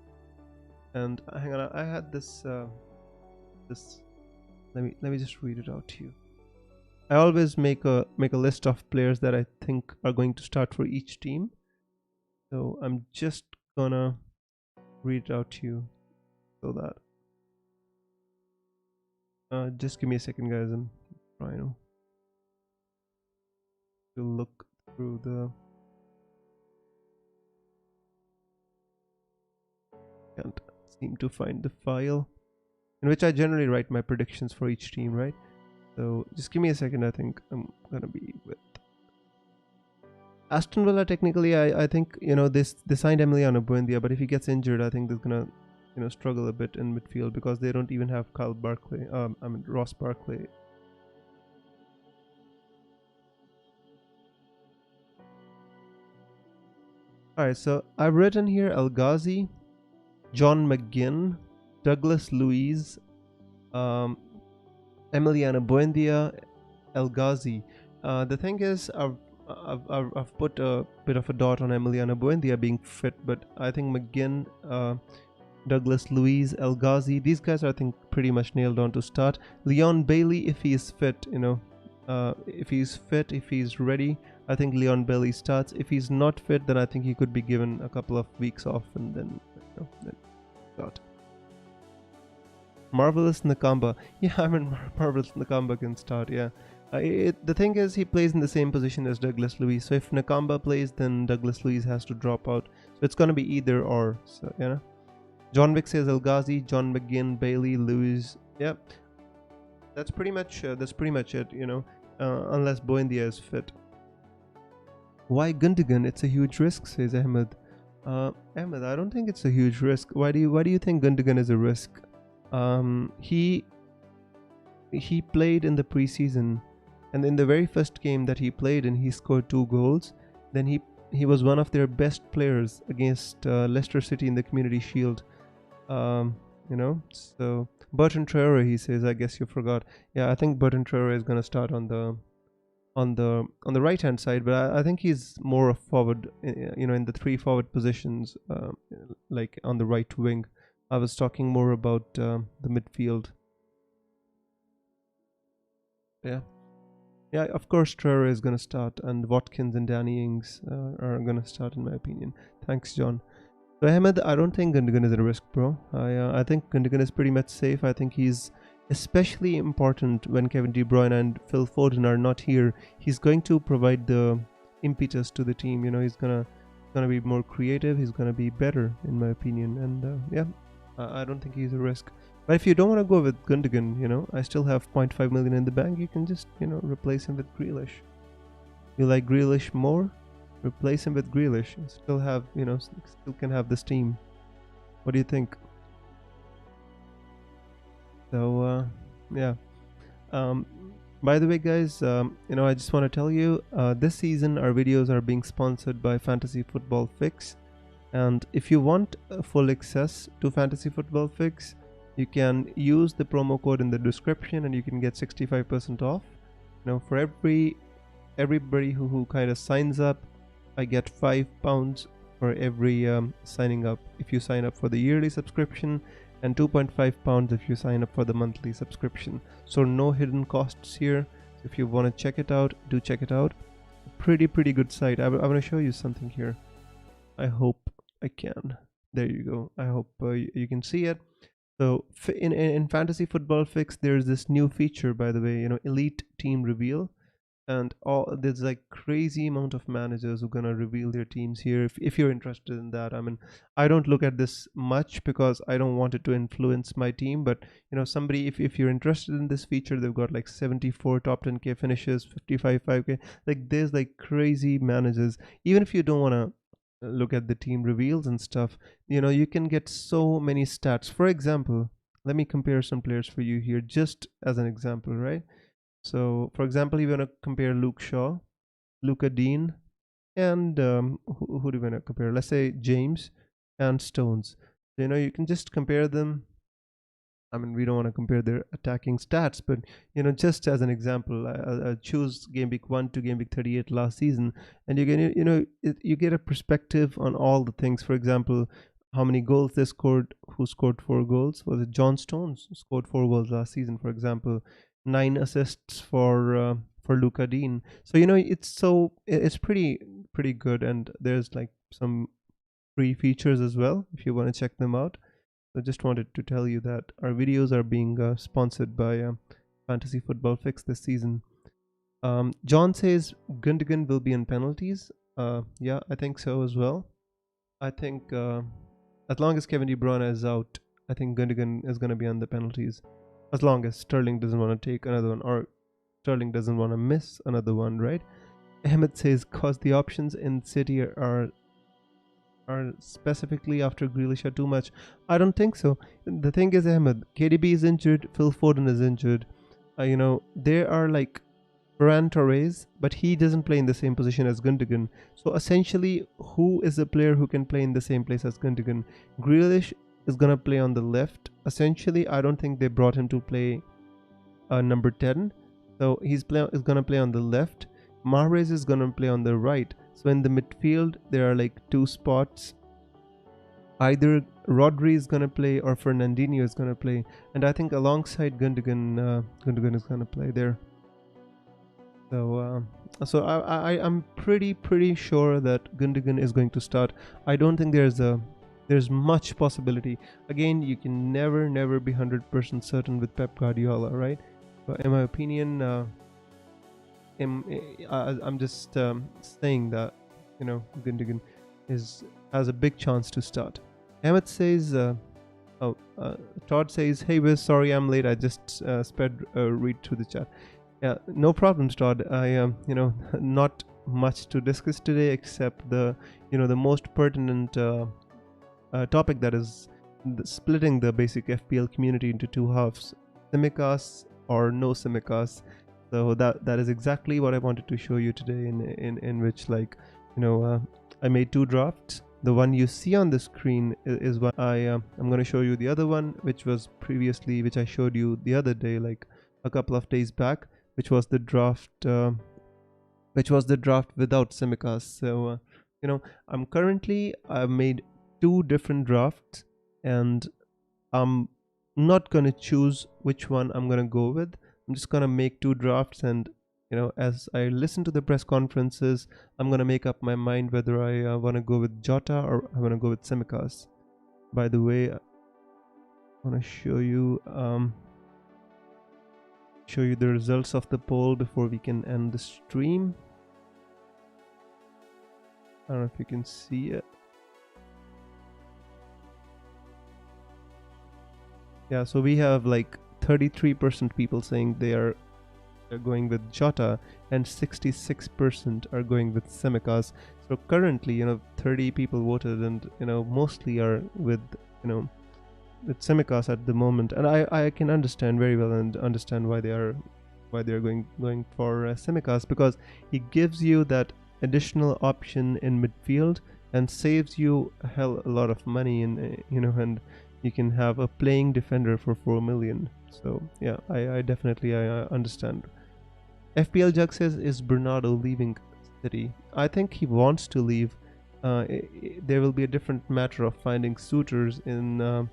And hang on, I had this. Let me just read it out to you. I always make a list of players that I think are going to start for each team. So I'm just gonna read it out to you, so that. Just give me a second, guys. I'm trying to look through the. Can't seem to find the file in which I generally write my predictions for each team, right? So just give me a second. I think I'm gonna be with Aston Villa. Technically, I think they signed Emiliano Buendia, but if he gets injured, I think they're gonna struggle a bit in midfield because they don't even have Ross Barkley. Alright, so I've written here El Ghazi, John McGinn, Douglas Luiz, Emiliano Buendia, El Ghazi. The thing is, I've put a bit of a dot on Emiliano Buendia being fit, but I think McGinn, Douglas Luiz, El Ghazi, these guys are, I think, pretty much nailed on to start. Leon Bailey, if he is fit, if he's ready, I think Leon Bailey starts. If he's not fit, then I think he could be given a couple of weeks off and then start. Marvelous Nakamba. Yeah, Marvelous Nakamba can start, yeah. The thing is, he plays in the same position as Douglas Luiz. So if Nakamba plays, then Douglas Luiz has to drop out. So it's going to be either or. So, John Wick says El Ghazi, John McGinn, Bailey, Lewis. Yep, that's pretty much it. Unless Boendia is fit. Why Gundogan? It's a huge risk, says Ahmed. Ahmed, I don't think it's a huge risk. Why do you think Gundogan is a risk? He played in the preseason, and in the very first game that he played in, he scored 2 goals. Then he was one of their best players against Leicester City in the Community Shield. So Bertrand Traore, he says. I guess you forgot. Yeah, I think Bertrand Traore is gonna start on the right hand side, but I think he's more a forward. In the 3 forward positions, like on the right wing. I was talking more about the midfield. Yeah, of course Traore is going to start, and Watkins and Danny Ings are going to start, in my opinion. Thanks, John. So Ahmed, I don't think Gundogan is a risk, bro. I think Gundogan is pretty much safe. I think he's especially important when Kevin De Bruyne and Phil Foden are not here. He's going to provide the impetus to the team. He's gonna be more creative. He's gonna be better, in my opinion. And I don't think he's a risk. But if you don't want to go with Gundogan, I still have 0.5 million in the bank. You can just, replace him with Grealish. You like Grealish more? Replace him with Grealish. You still have, still can have this team. What do you think? So, yeah. By the way, guys, I just want to tell you, this season our videos are being sponsored by Fantasy Football Fix. And if you want full access to Fantasy Football Fix, you can use the promo code in the description and you can get 65% off. For everybody who kind of signs up, I get £5 for every signing up if you sign up for the yearly subscription, and £2.5 if you sign up for the monthly subscription. So no hidden costs here. If you want to check it out, do check it out. Pretty good site. I want to show you something here. I hope I can. There you go. I hope you can see it. So in Fantasy Football Fix, there's this new feature, by the way, Elite Team Reveal, and there's like crazy amount of managers who are gonna reveal their teams here. If you're interested in that, I mean, I don't look at this much because I don't want it to influence my team. But somebody, if you're interested in this feature, they've got like 74 top 10k finishes, 55 5k. Like there's like crazy managers. Even if you don't wanna look at the team reveals and stuff, you can get so many stats. For example, let me compare some players for you here, just as an example, right? So for example, you want to compare Luke Shaw, Luca Dean, and who do you want to compare? Let's say James and Stones. You can just compare them. I mean, we don't want to compare their attacking stats, but just as an example, I choose game week 1 to game week 38 last season, and you can you get a perspective on all the things. For example, how many goals they scored, who scored 4 goals. Was it John Stones scored 4 goals last season, for example? 9 assists for Luca Dean. So it's pretty good, and there's like some free features as well if you want to check them out. I just wanted to tell you that our videos are being sponsored by Fantasy Football Fix this season. John says Gundogan will be in penalties. Yeah, I think so as well. I think as long as Kevin De Bruyne is out, I think Gundogan is going to be on the penalties. As long as Sterling doesn't want to take another one, or Sterling doesn't want to miss another one, right? Ahmed says, cause the options in City are specifically after Grealish are too much. I don't think so. The thing is, Ahmed, KDB is injured, Phil Foden is injured. There are like Ferran Torres, but he doesn't play in the same position as Gundogan. So essentially, who is a player who can play in the same place as Gundogan? Grealish is gonna play on the left. Essentially, I don't think they brought him to play number 10. So he's gonna play on the left. Mahrez is gonna play on the right. So in the midfield, there are like 2 spots. Either Rodri is gonna play or Fernandinho is gonna play, and I think alongside Gundogan, Gundogan is gonna play there. So I'm pretty sure that Gundogan is going to start. I don't think there's much possibility. Again, you can never be 100% certain with Pep Guardiola, right? But in my opinion, I'm just saying that Gundogan has a big chance to start. Ahmed says Oh, Todd says, "Hey Wiz, sorry I'm late. I just sped read through the chat." Yeah, no problems, Todd. I not much to discuss today except the most pertinent topic, that is splitting the basic FPL community into two halves: Simicast or no Simicast. So that is exactly what I wanted to show you today. In which, like, I made two drafts. The one you see on the screen is what I'm going to show you. The other one, which I showed you the other day, like a couple of days back, which was the draft. Which was the draft without Simicast. So I've made two different drafts, and I'm not gonna choose which one I'm gonna go with. I'm just gonna make two drafts, and as I listen to the press conferences, I'm gonna make up my mind whether I want to go with Jota or I want to go with Simicast. By the way, I want to show you the results of the poll before we can end the stream. I don't know if you can see it. Yeah, so we have like 33% people saying they're going with Jota, and 66% are going with Simicast. So currently, 30 people voted, and mostly are with Simicast at the moment. And I can understand very well and understand why they're going for Simicast, because he gives you that additional option in midfield and saves you a hell a lot of money in and you can have a playing defender for 4 million. So yeah, I definitely understand. FPL Jug says, is Bernardo leaving City? I think he wants to leave. There will be a different matter of finding suitors in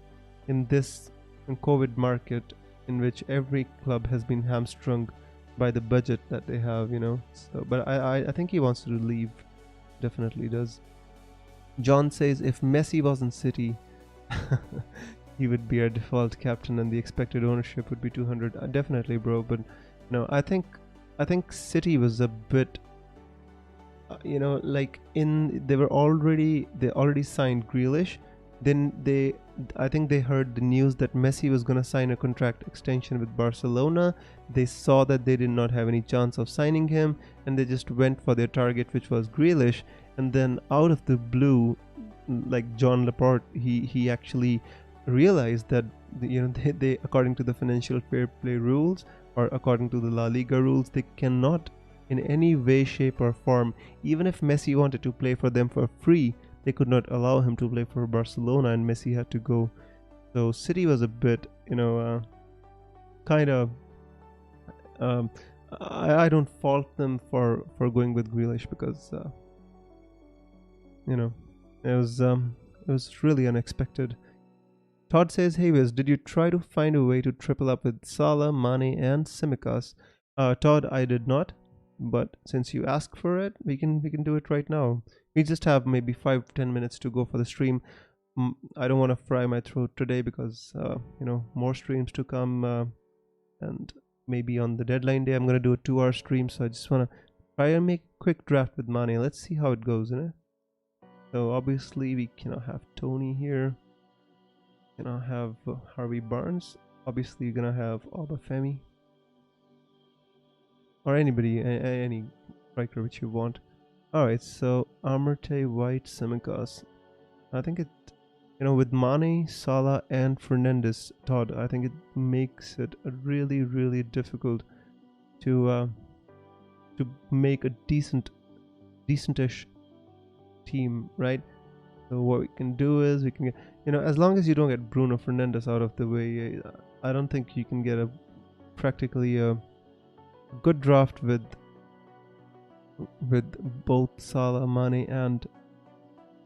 this COVID market, in which every club has been hamstrung by the budget that they have, So, but I think he wants to leave. Definitely does. John says, if Messi was in City, he would be our default captain, and the expected ownership would be 200. Definitely, bro. But no, I think City was a bit, like they already signed Grealish. Then I think they heard the news that Messi was gonna sign a contract extension with Barcelona. They saw that they did not have any chance of signing him, and they just went for their target, which was Grealish. And then out of the blue, like John Laporte, he actually realized that they according to the financial fair play rules, or according to the La Liga rules, they cannot in any way, shape or form, even if Messi wanted to play for them for free, they could not allow him to play for Barcelona, and Messi had to go. So City was a bit, kind of. I don't fault them for going with Grealish, because it was really unexpected. Todd says, "Hey Wiz, did you try to find a way to triple up with Salah, Mane, and Simicast?" Todd, I did not, but since you asked for it, we can do it right now. We just have maybe 5-10 minutes to go for the stream. I don't want to fry my throat today, because more streams to come, and maybe on the deadline day I'm gonna do a 2-hour stream. So I just wanna try and make a quick draft with Mane. Let's see how it goes, So obviously we cannot have Tony here. Gonna have Harvey Barnes. Obviously you're gonna have Obafemi, or anybody, any striker which you want. Alright, so Amarte, White, Simicast. I think it, with Mane, Salah, and Fernandes, Todd, I think it makes it really, really difficult to make a decentish team, right? So what we can do is we can get, as long as you don't get Bruno Fernandes out of the way, I don't think you can get practically a good draft with both Salah, Mane, and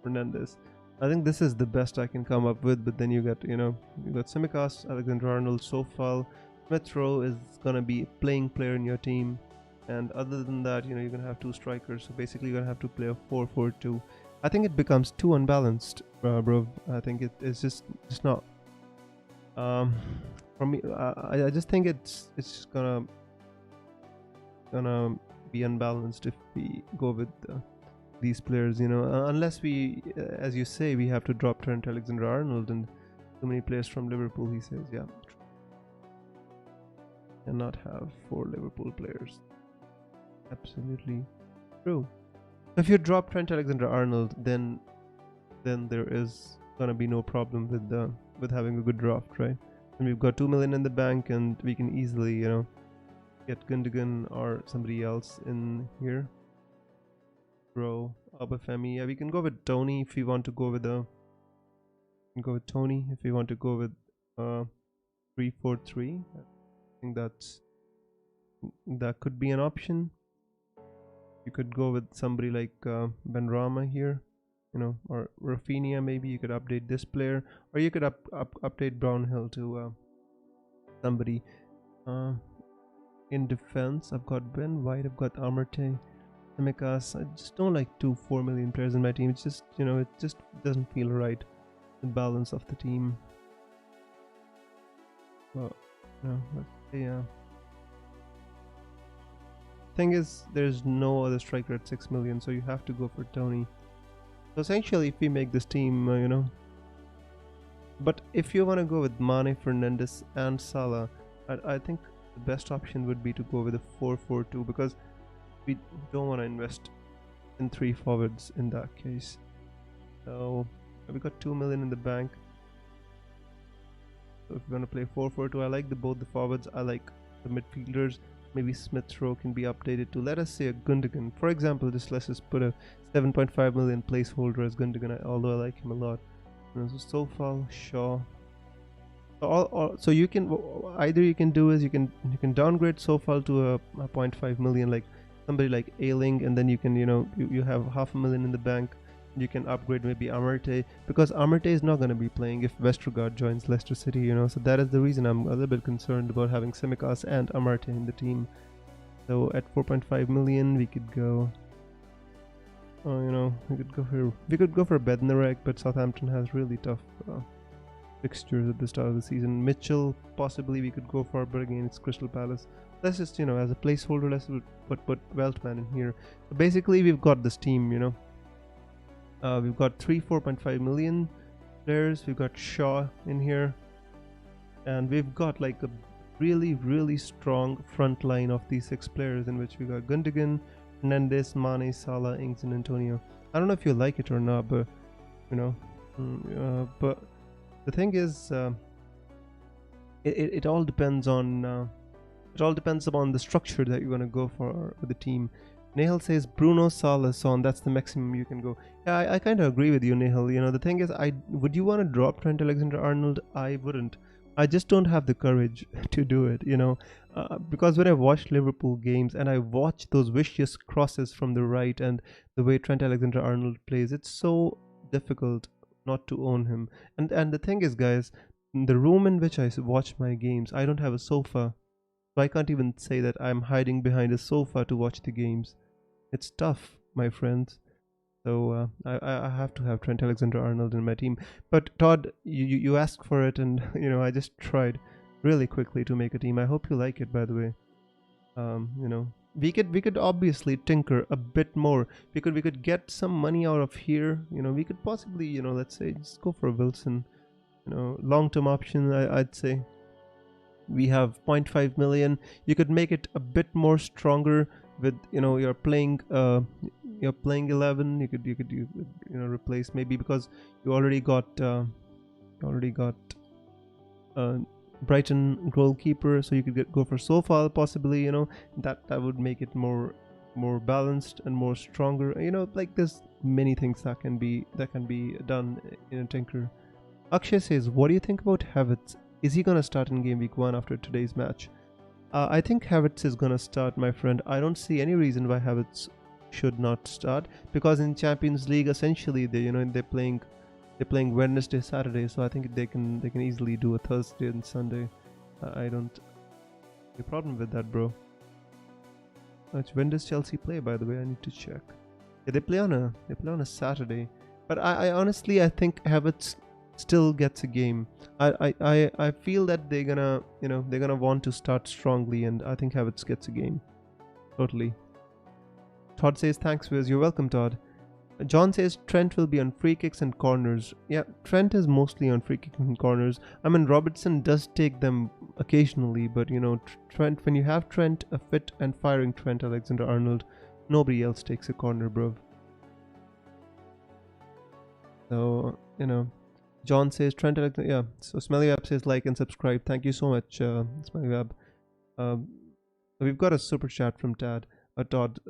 Fernandes. I think this is the best I can come up with. But then you got Simicast, Alexander-Arnold, Sofal, Smith Rowe is gonna be a playing player in your team, and other than that, you're gonna have two strikers. So basically, you're gonna have to play a 4-4-2. I think it becomes too unbalanced, bro. I think it's just not. For me, I just think it's gonna be unbalanced if we go with these players. Unless we, as you say, we have to drop Trent Alexander-Arnold, and Too many players from Liverpool, he says. Yeah. Cannot have 4 Liverpool players. Absolutely true. If you drop Trent Alexander-Arnold, then there is gonna be no problem with having a good draft, right? And we've got 2 million in the bank, and we can easily, get Gundogan or somebody else in here. Bro, Abafemi. Yeah, we can go with Tony if we want to go with go with Tony if we want to go with 3-4-3. I think that could be an option. You could go with somebody like Benrahma here, or Rafinha. Maybe you could update this player, or you could update Brownhill to somebody. In defense, I've got Ben White, I've got Amarte, Tsimikas. I just don't like 4 million players in my team. It's just, it just doesn't feel right. The balance of the team. Well, yeah. Thing is, there's no other striker at 6 million, so you have to go for Tony. So essentially, if we make this team, but if you want to go with Mane, Fernandes, and Salah, I think the best option would be to go with a 4-4-2, because we don't want to invest in 3 forwards in that case. So we got 2 million in the bank. So if we're gonna play 4-4-2, I like both the forwards. I like the midfielders. Maybe Smith Rowe can be updated to, let us say, a Gundogan. For example, let's just put a 7.5 million placeholder as Gundogan, although I like him a lot. So Sofal, Shaw. So you can either you can do is you can downgrade Sofal to a 0.5 million, like somebody like Ailing, and then you can you have 500,000 in the bank. You can upgrade maybe Amarte, because Amarte is not going to be playing if Vestergaard joins Leicester City, so that is the reason I'm a little bit concerned about having Tsimikas and Amarte in the team. So at 4.5 million we could go we could go for Bednarek, but Southampton has really tough fixtures at the start of the season. Mitchell possibly we could go for, but again it's Crystal Palace. Let's just as a placeholder, let's put Veltman in here. So basically we've got this team, we've got 4.5 million players. We've got Shaw in here, and we've got like a really strong front line of these 6 players, in which we got Gundogan, Fernandes, Mane, Salah, Ings, and Antonio. I don't know if you like it or not, but but the thing is, it all depends on upon the structure that you're gonna go for the team. Nahal says Bruno, Salah, Son, that's the maximum you can go. Yeah, I kind of agree with you, Nahal. The thing is, would you want to drop Trent Alexander-Arnold? I wouldn't. I just don't have the courage to do it, because when I watch Liverpool games and I watch those vicious crosses from the right and the way Trent Alexander-Arnold plays, it's so difficult not to own him. And the thing is, guys, the room in which I watch my games, I don't have a sofa, so I can't even say that I'm hiding behind a sofa to watch the games. It's tough, my friends. So I have to have Trent Alexander-Arnold in my team. But Todd, you asked for it, and I just tried really quickly to make a team. I hope you like it, by the way. We could obviously tinker a bit more. We could get some money out of here. We could possibly let's say just go for a Wilson. Long-term option. I'd say we have 0.5 million. You could make it a bit more stronger with you're playing 11. You could replace, maybe, because you already got Brighton goalkeeper, so you could go for Sofal possibly. That would make it more balanced and more stronger. Like there's many things that can be done in a tinker. Akshay says, what do you think about Havertz? Is he gonna start in game week 1 after today's match? I think Havertz is gonna start, my friend. I don't see any reason why Havertz should not start, because in Champions League essentially they're playing Wednesday, Saturday, so I think they can easily do a Thursday and Sunday. I don't have a problem with that, bro. When does Chelsea play, by the way? I need to check. Yeah, they play on a Saturday, but I honestly think Havertz still gets a game. I feel that they're gonna want to start strongly, and I think Havertz gets a game. Totally. Todd says, thanks, Wiz. You're welcome, Todd. John says Trent will be on free kicks and corners. Yeah, Trent is mostly on free kicks and corners. I mean, Robertson does take them occasionally, but you know, Trent, when you have Trent, a fit and firing Trent Alexander-Arnold, nobody else takes a corner, bro. So, you know, John says Trent Alexander. Yeah, so Smelly Web says like and subscribe. Thank you so much, Smelly Web. We've got a super chat from Todd.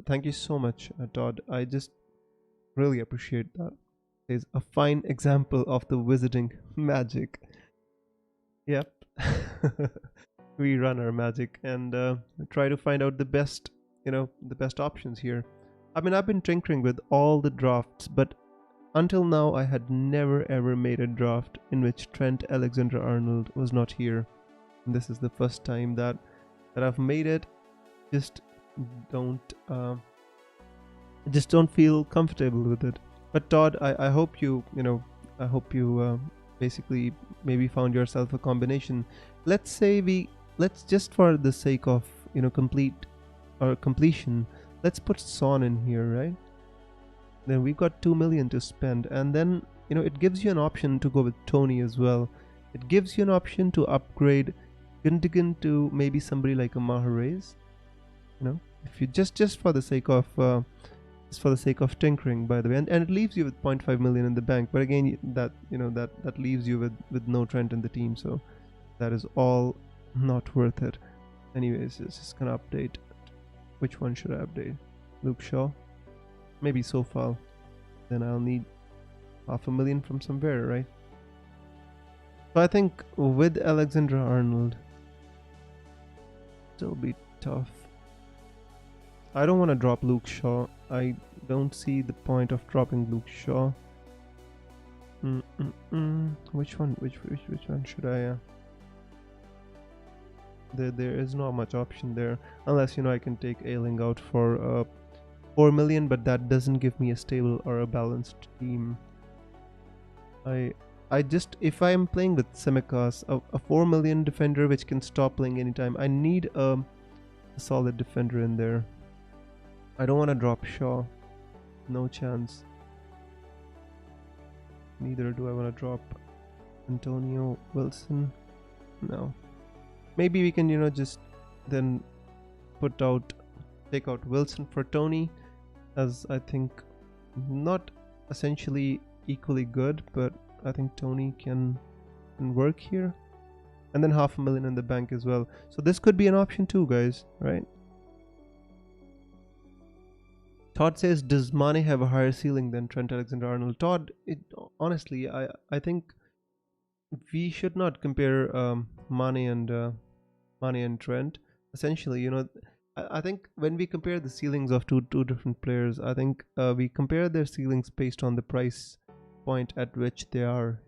Thank you so much, Todd. I just really appreciate that. Is a fine example of the wizarding magic. Yep. We run our magic and try to find out the best, the best options here. I mean, I've been tinkering with all the drafts, but until now I had never ever made a draft in which Trent Alexander-Arnold was not here. And this is the first time that I've made it. Just don't feel comfortable with it. But Todd, I hope you basically maybe found yourself a combination. Let's just for the sake of completion, let's put Son in here, right? Then we've got 2 million to spend, and then it gives you an option to go with Tony as well. It gives you an option to upgrade Gundogan to maybe somebody like a Mahrez. If you just for the sake of tinkering, by the way, and it leaves you with 0.5 million in the bank. But again, that leaves you with no Trent in the team, so that is all not worth it. Anyways, it's just gonna update. Which one should I update? Luke Shaw, maybe Sofal. Then I'll need 500,000 from somewhere, right? So I think with Alexander-Arnold, it'll be tough. I don't want to drop Luke Shaw. I don't see the point of dropping Luke Shaw. Which one should I? There is not much option there, unless I can take Ailing out for 4 million, but that doesn't give me a stable or a balanced team. If I am playing with Tsimikas, a 4 million defender which can stop playing anytime, I need a solid defender in there. I don't want to drop Shaw. No chance. Neither do I want to drop Antonio Wilson. No. Maybe we can, just then take out Wilson for Tony, as I think not essentially equally good, but I think Tony can work here. And then 500,000 in the bank as well. So this could be an option too, guys, right? Todd says, does Mane have a higher ceiling than Trent Alexander-Arnold? Todd, honestly, I think we should not compare Mane and Trent. Essentially, I think when we compare the ceilings of two different players, I think we compare their ceilings based on the price point at which they are.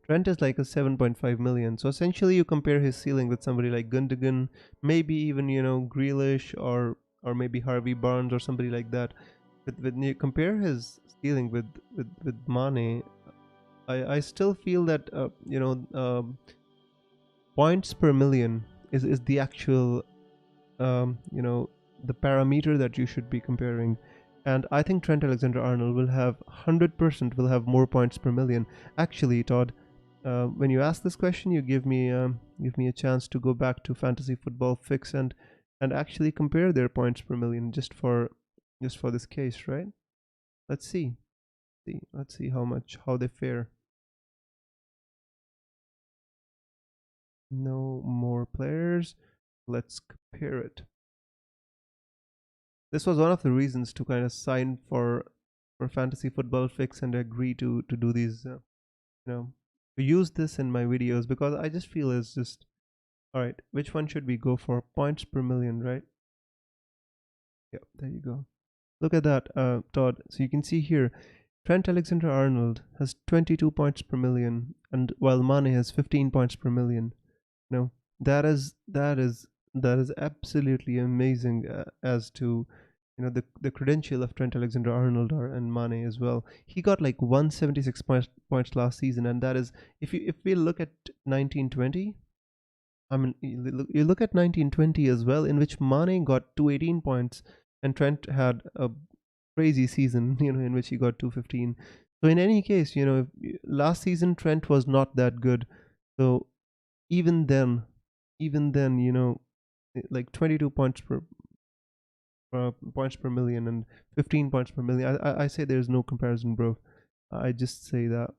Trent is like a 7.5 million. So essentially, you compare his ceiling with somebody like Gundogan, maybe even Grealish or maybe Harvey Barnes or somebody like that. But when you compare his ceiling with Mane, I still feel that points per million is the actual the parameter that you should be comparing. And I think Trent Alexander-Arnold will have 100% will have more points per million. Actually, Todd, when you ask this question, you give me a chance to go back to Fantasy Football Fix and actually compare their points per million just for this case, right? Let's see how they fare. No more players. Let's compare it. This was one of the reasons to kind of sign for Fantasy Football Fix and agree to do these, to use this in my videos, because I just feel it's just, all right, which one should we go for? Points per million, right? Yep, there you go. Look at that, Todd. So you can see here, Trent Alexander-Arnold has 22 points per million, and while Mane has 15 points per million. That is absolutely amazing as to the credential of Trent Alexander-Arnold and Mane as well. He got like 176 points last season, and that is, if we look at 1920, I mean, you look at 1920 as well, in which Mane got 218 points and Trent had crazy season, in which he got 215. So in any case, last season Trent was not that good. So even then, like 22 points per million and 15 points per million. I say there's no comparison, bro. I just say that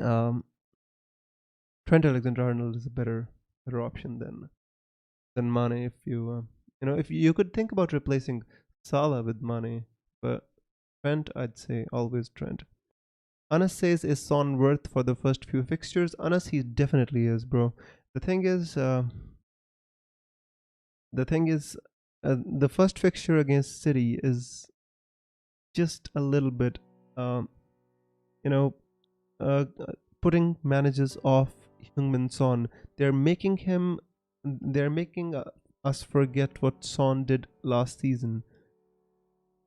um, Trent Alexander-Arnold is a better option than Mane. If if you could think about replacing Salah with Mane, but Trent, I'd say always Trent. Anas says, is Son worth for the first few fixtures? Anas, he definitely is, bro. The thing is, the first fixture against City is just a little bit, um, you know, putting managers off Heung-min Son. They're making him, they're making us forget what Son did last season.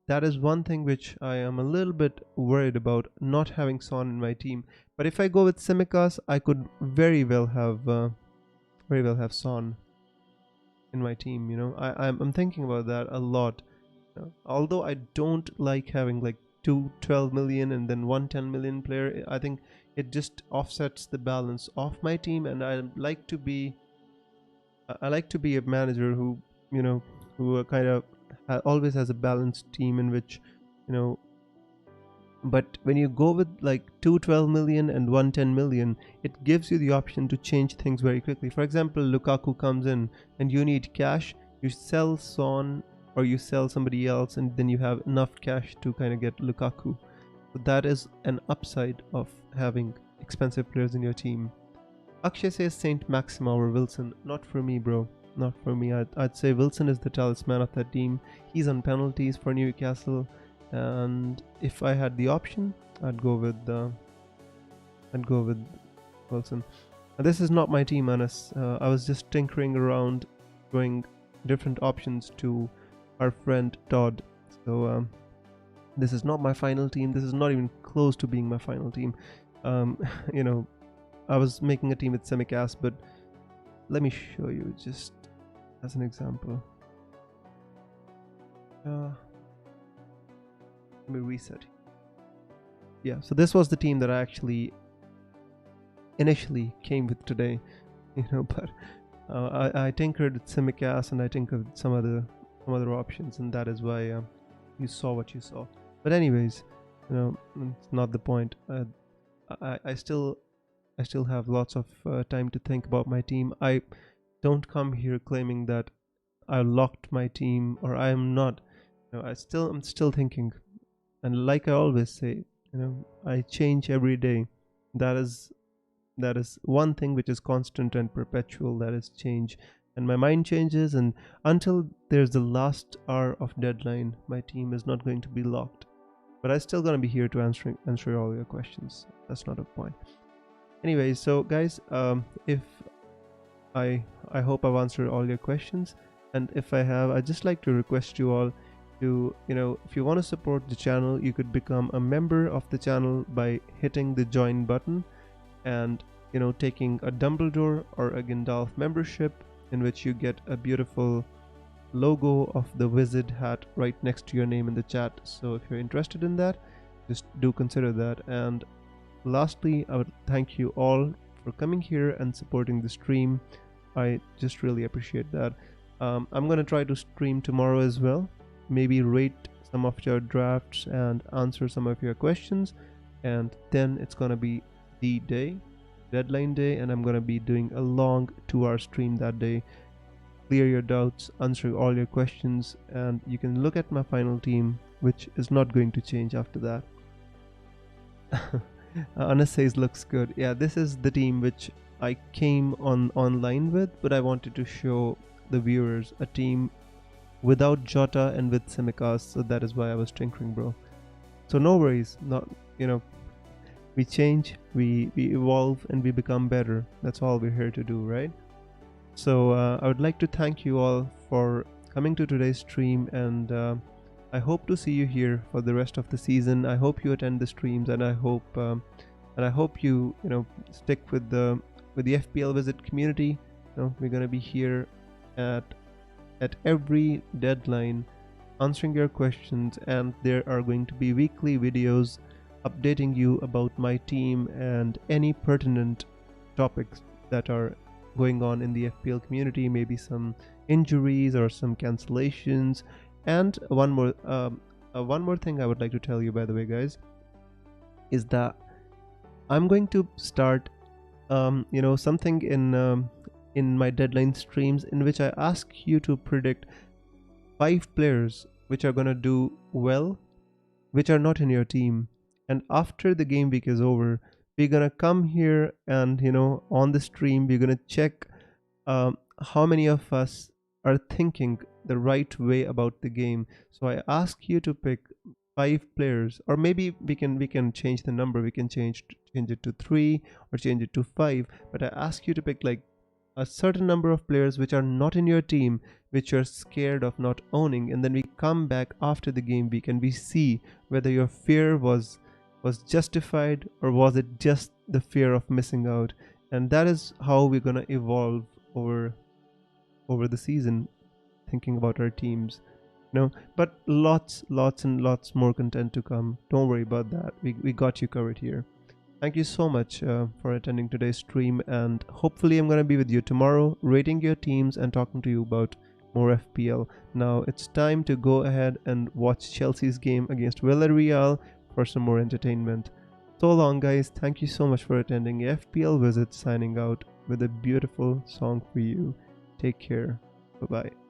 That is one thing which I am a little bit worried about, not having Son in my team. But if I go with Tsimikas, I could very well have Son in my team. I'm thinking about that a lot. Although I don't like having like two 12 million and then one 10 million player, I think it just offsets the balance of my team, and I like to be a manager who kind of always has a balanced team in which you know but when you go with like two 12 million and one 10 million, it gives you the option to change things very quickly. For example, Lukaku comes in and you need cash, you sell Son or you sell somebody else, and then you have enough cash to kind of get Lukaku. So that is an upside of having expensive players in your team. Akshay says Saint Maxima or Wilson. Not for me, bro. Not for me. I'd say Wilson is the talisman of that team. He's on penalties for Newcastle, and if I had the option, I'd go with Wilson. Now, this is not my team, Anas. I was just tinkering around, throwing different options to our friend Todd. So this is not my final team. This is not even close to being my final team. I was making a team with Tsimikas, but let me show you just as an example. Let me reset. Yeah, so this was the team that I actually initially came with today, but I tinkered with Tsimikas and I tinkered with some other options, and that is why you saw what you saw. But anyways, it's not the point. I still have lots of time to think about my team. I don't come here claiming that I locked my team or I am not. I'm still thinking, and like I always say, I change every day. That is one thing which is constant and perpetual. That is change, and my mind changes. And until there's the last hour of deadline, my team is not going to be locked. But I'm still gonna be here to answer all your questions. That's not a point. Anyways, so guys, if I hope I've answered all your questions, and if I have, I'd just like to request you all to, if you want to support the channel, you could become a member of the channel by hitting the join button and taking a Dumbledore or a Gandalf membership, in which you get a beautiful logo of the wizard hat right next to your name in the chat. So if you're interested in that, just do consider that. And lastly, I would thank you all for coming here and supporting the stream. I just really appreciate that. I'm gonna try to stream tomorrow as well, maybe rate some of your drafts and answer some of your questions, and then it's gonna be the deadline day, and I'm gonna be doing a long 2-hour stream that day. Clear your doubts, answer all your questions, and you can look at my final team, which is not going to change after that. Anas says looks good. Yeah, this is the team which I came online with, but I wanted to show the viewers a team without Jota and with Tsimikas, so that is why I was tinkering, bro. So no worries, we change, we evolve, and we become better. That's all we're here to do, right? So I would like to thank you all for coming to today's stream, and I hope to see you here for the rest of the season. I hope you attend the streams, and I hope you stick with the FPL Visit community. We're gonna be here at every deadline, answering your questions, and there are going to be weekly videos updating you about my team and any pertinent topics that are going on in the FPL community, maybe some injuries or some cancellations. And one more thing I would like to tell you, by the way, guys, is that I'm going to start something in my deadline streams in which I ask you to predict 5 players which are gonna do well, which are not in your team. And after the game week is over, we're gonna come here and on the stream we're gonna check how many of us are thinking the right way about the game. So I ask you to pick 5 players, or maybe we can change the number. We can change it to 3 or change it to 5. But I ask you to pick like a certain number of players which are not in your team, which you're scared of not owning, and then we come back after the game week and we see whether your fear was justified or was it just the fear of missing out. And that is how we're gonna evolve over the season, thinking about our teams. But lots and lots more content to come. Don't worry about that. We got you covered here. Thank you so much for attending today's stream, and hopefully I'm going to be with you tomorrow, rating your teams and talking to you about more FPL. Now it's time to go ahead and watch Chelsea's game against Villarreal for some more entertainment. So long, guys. Thank you so much for attending. FPL Visit signing out with a beautiful song for you. Take care. Bye-bye.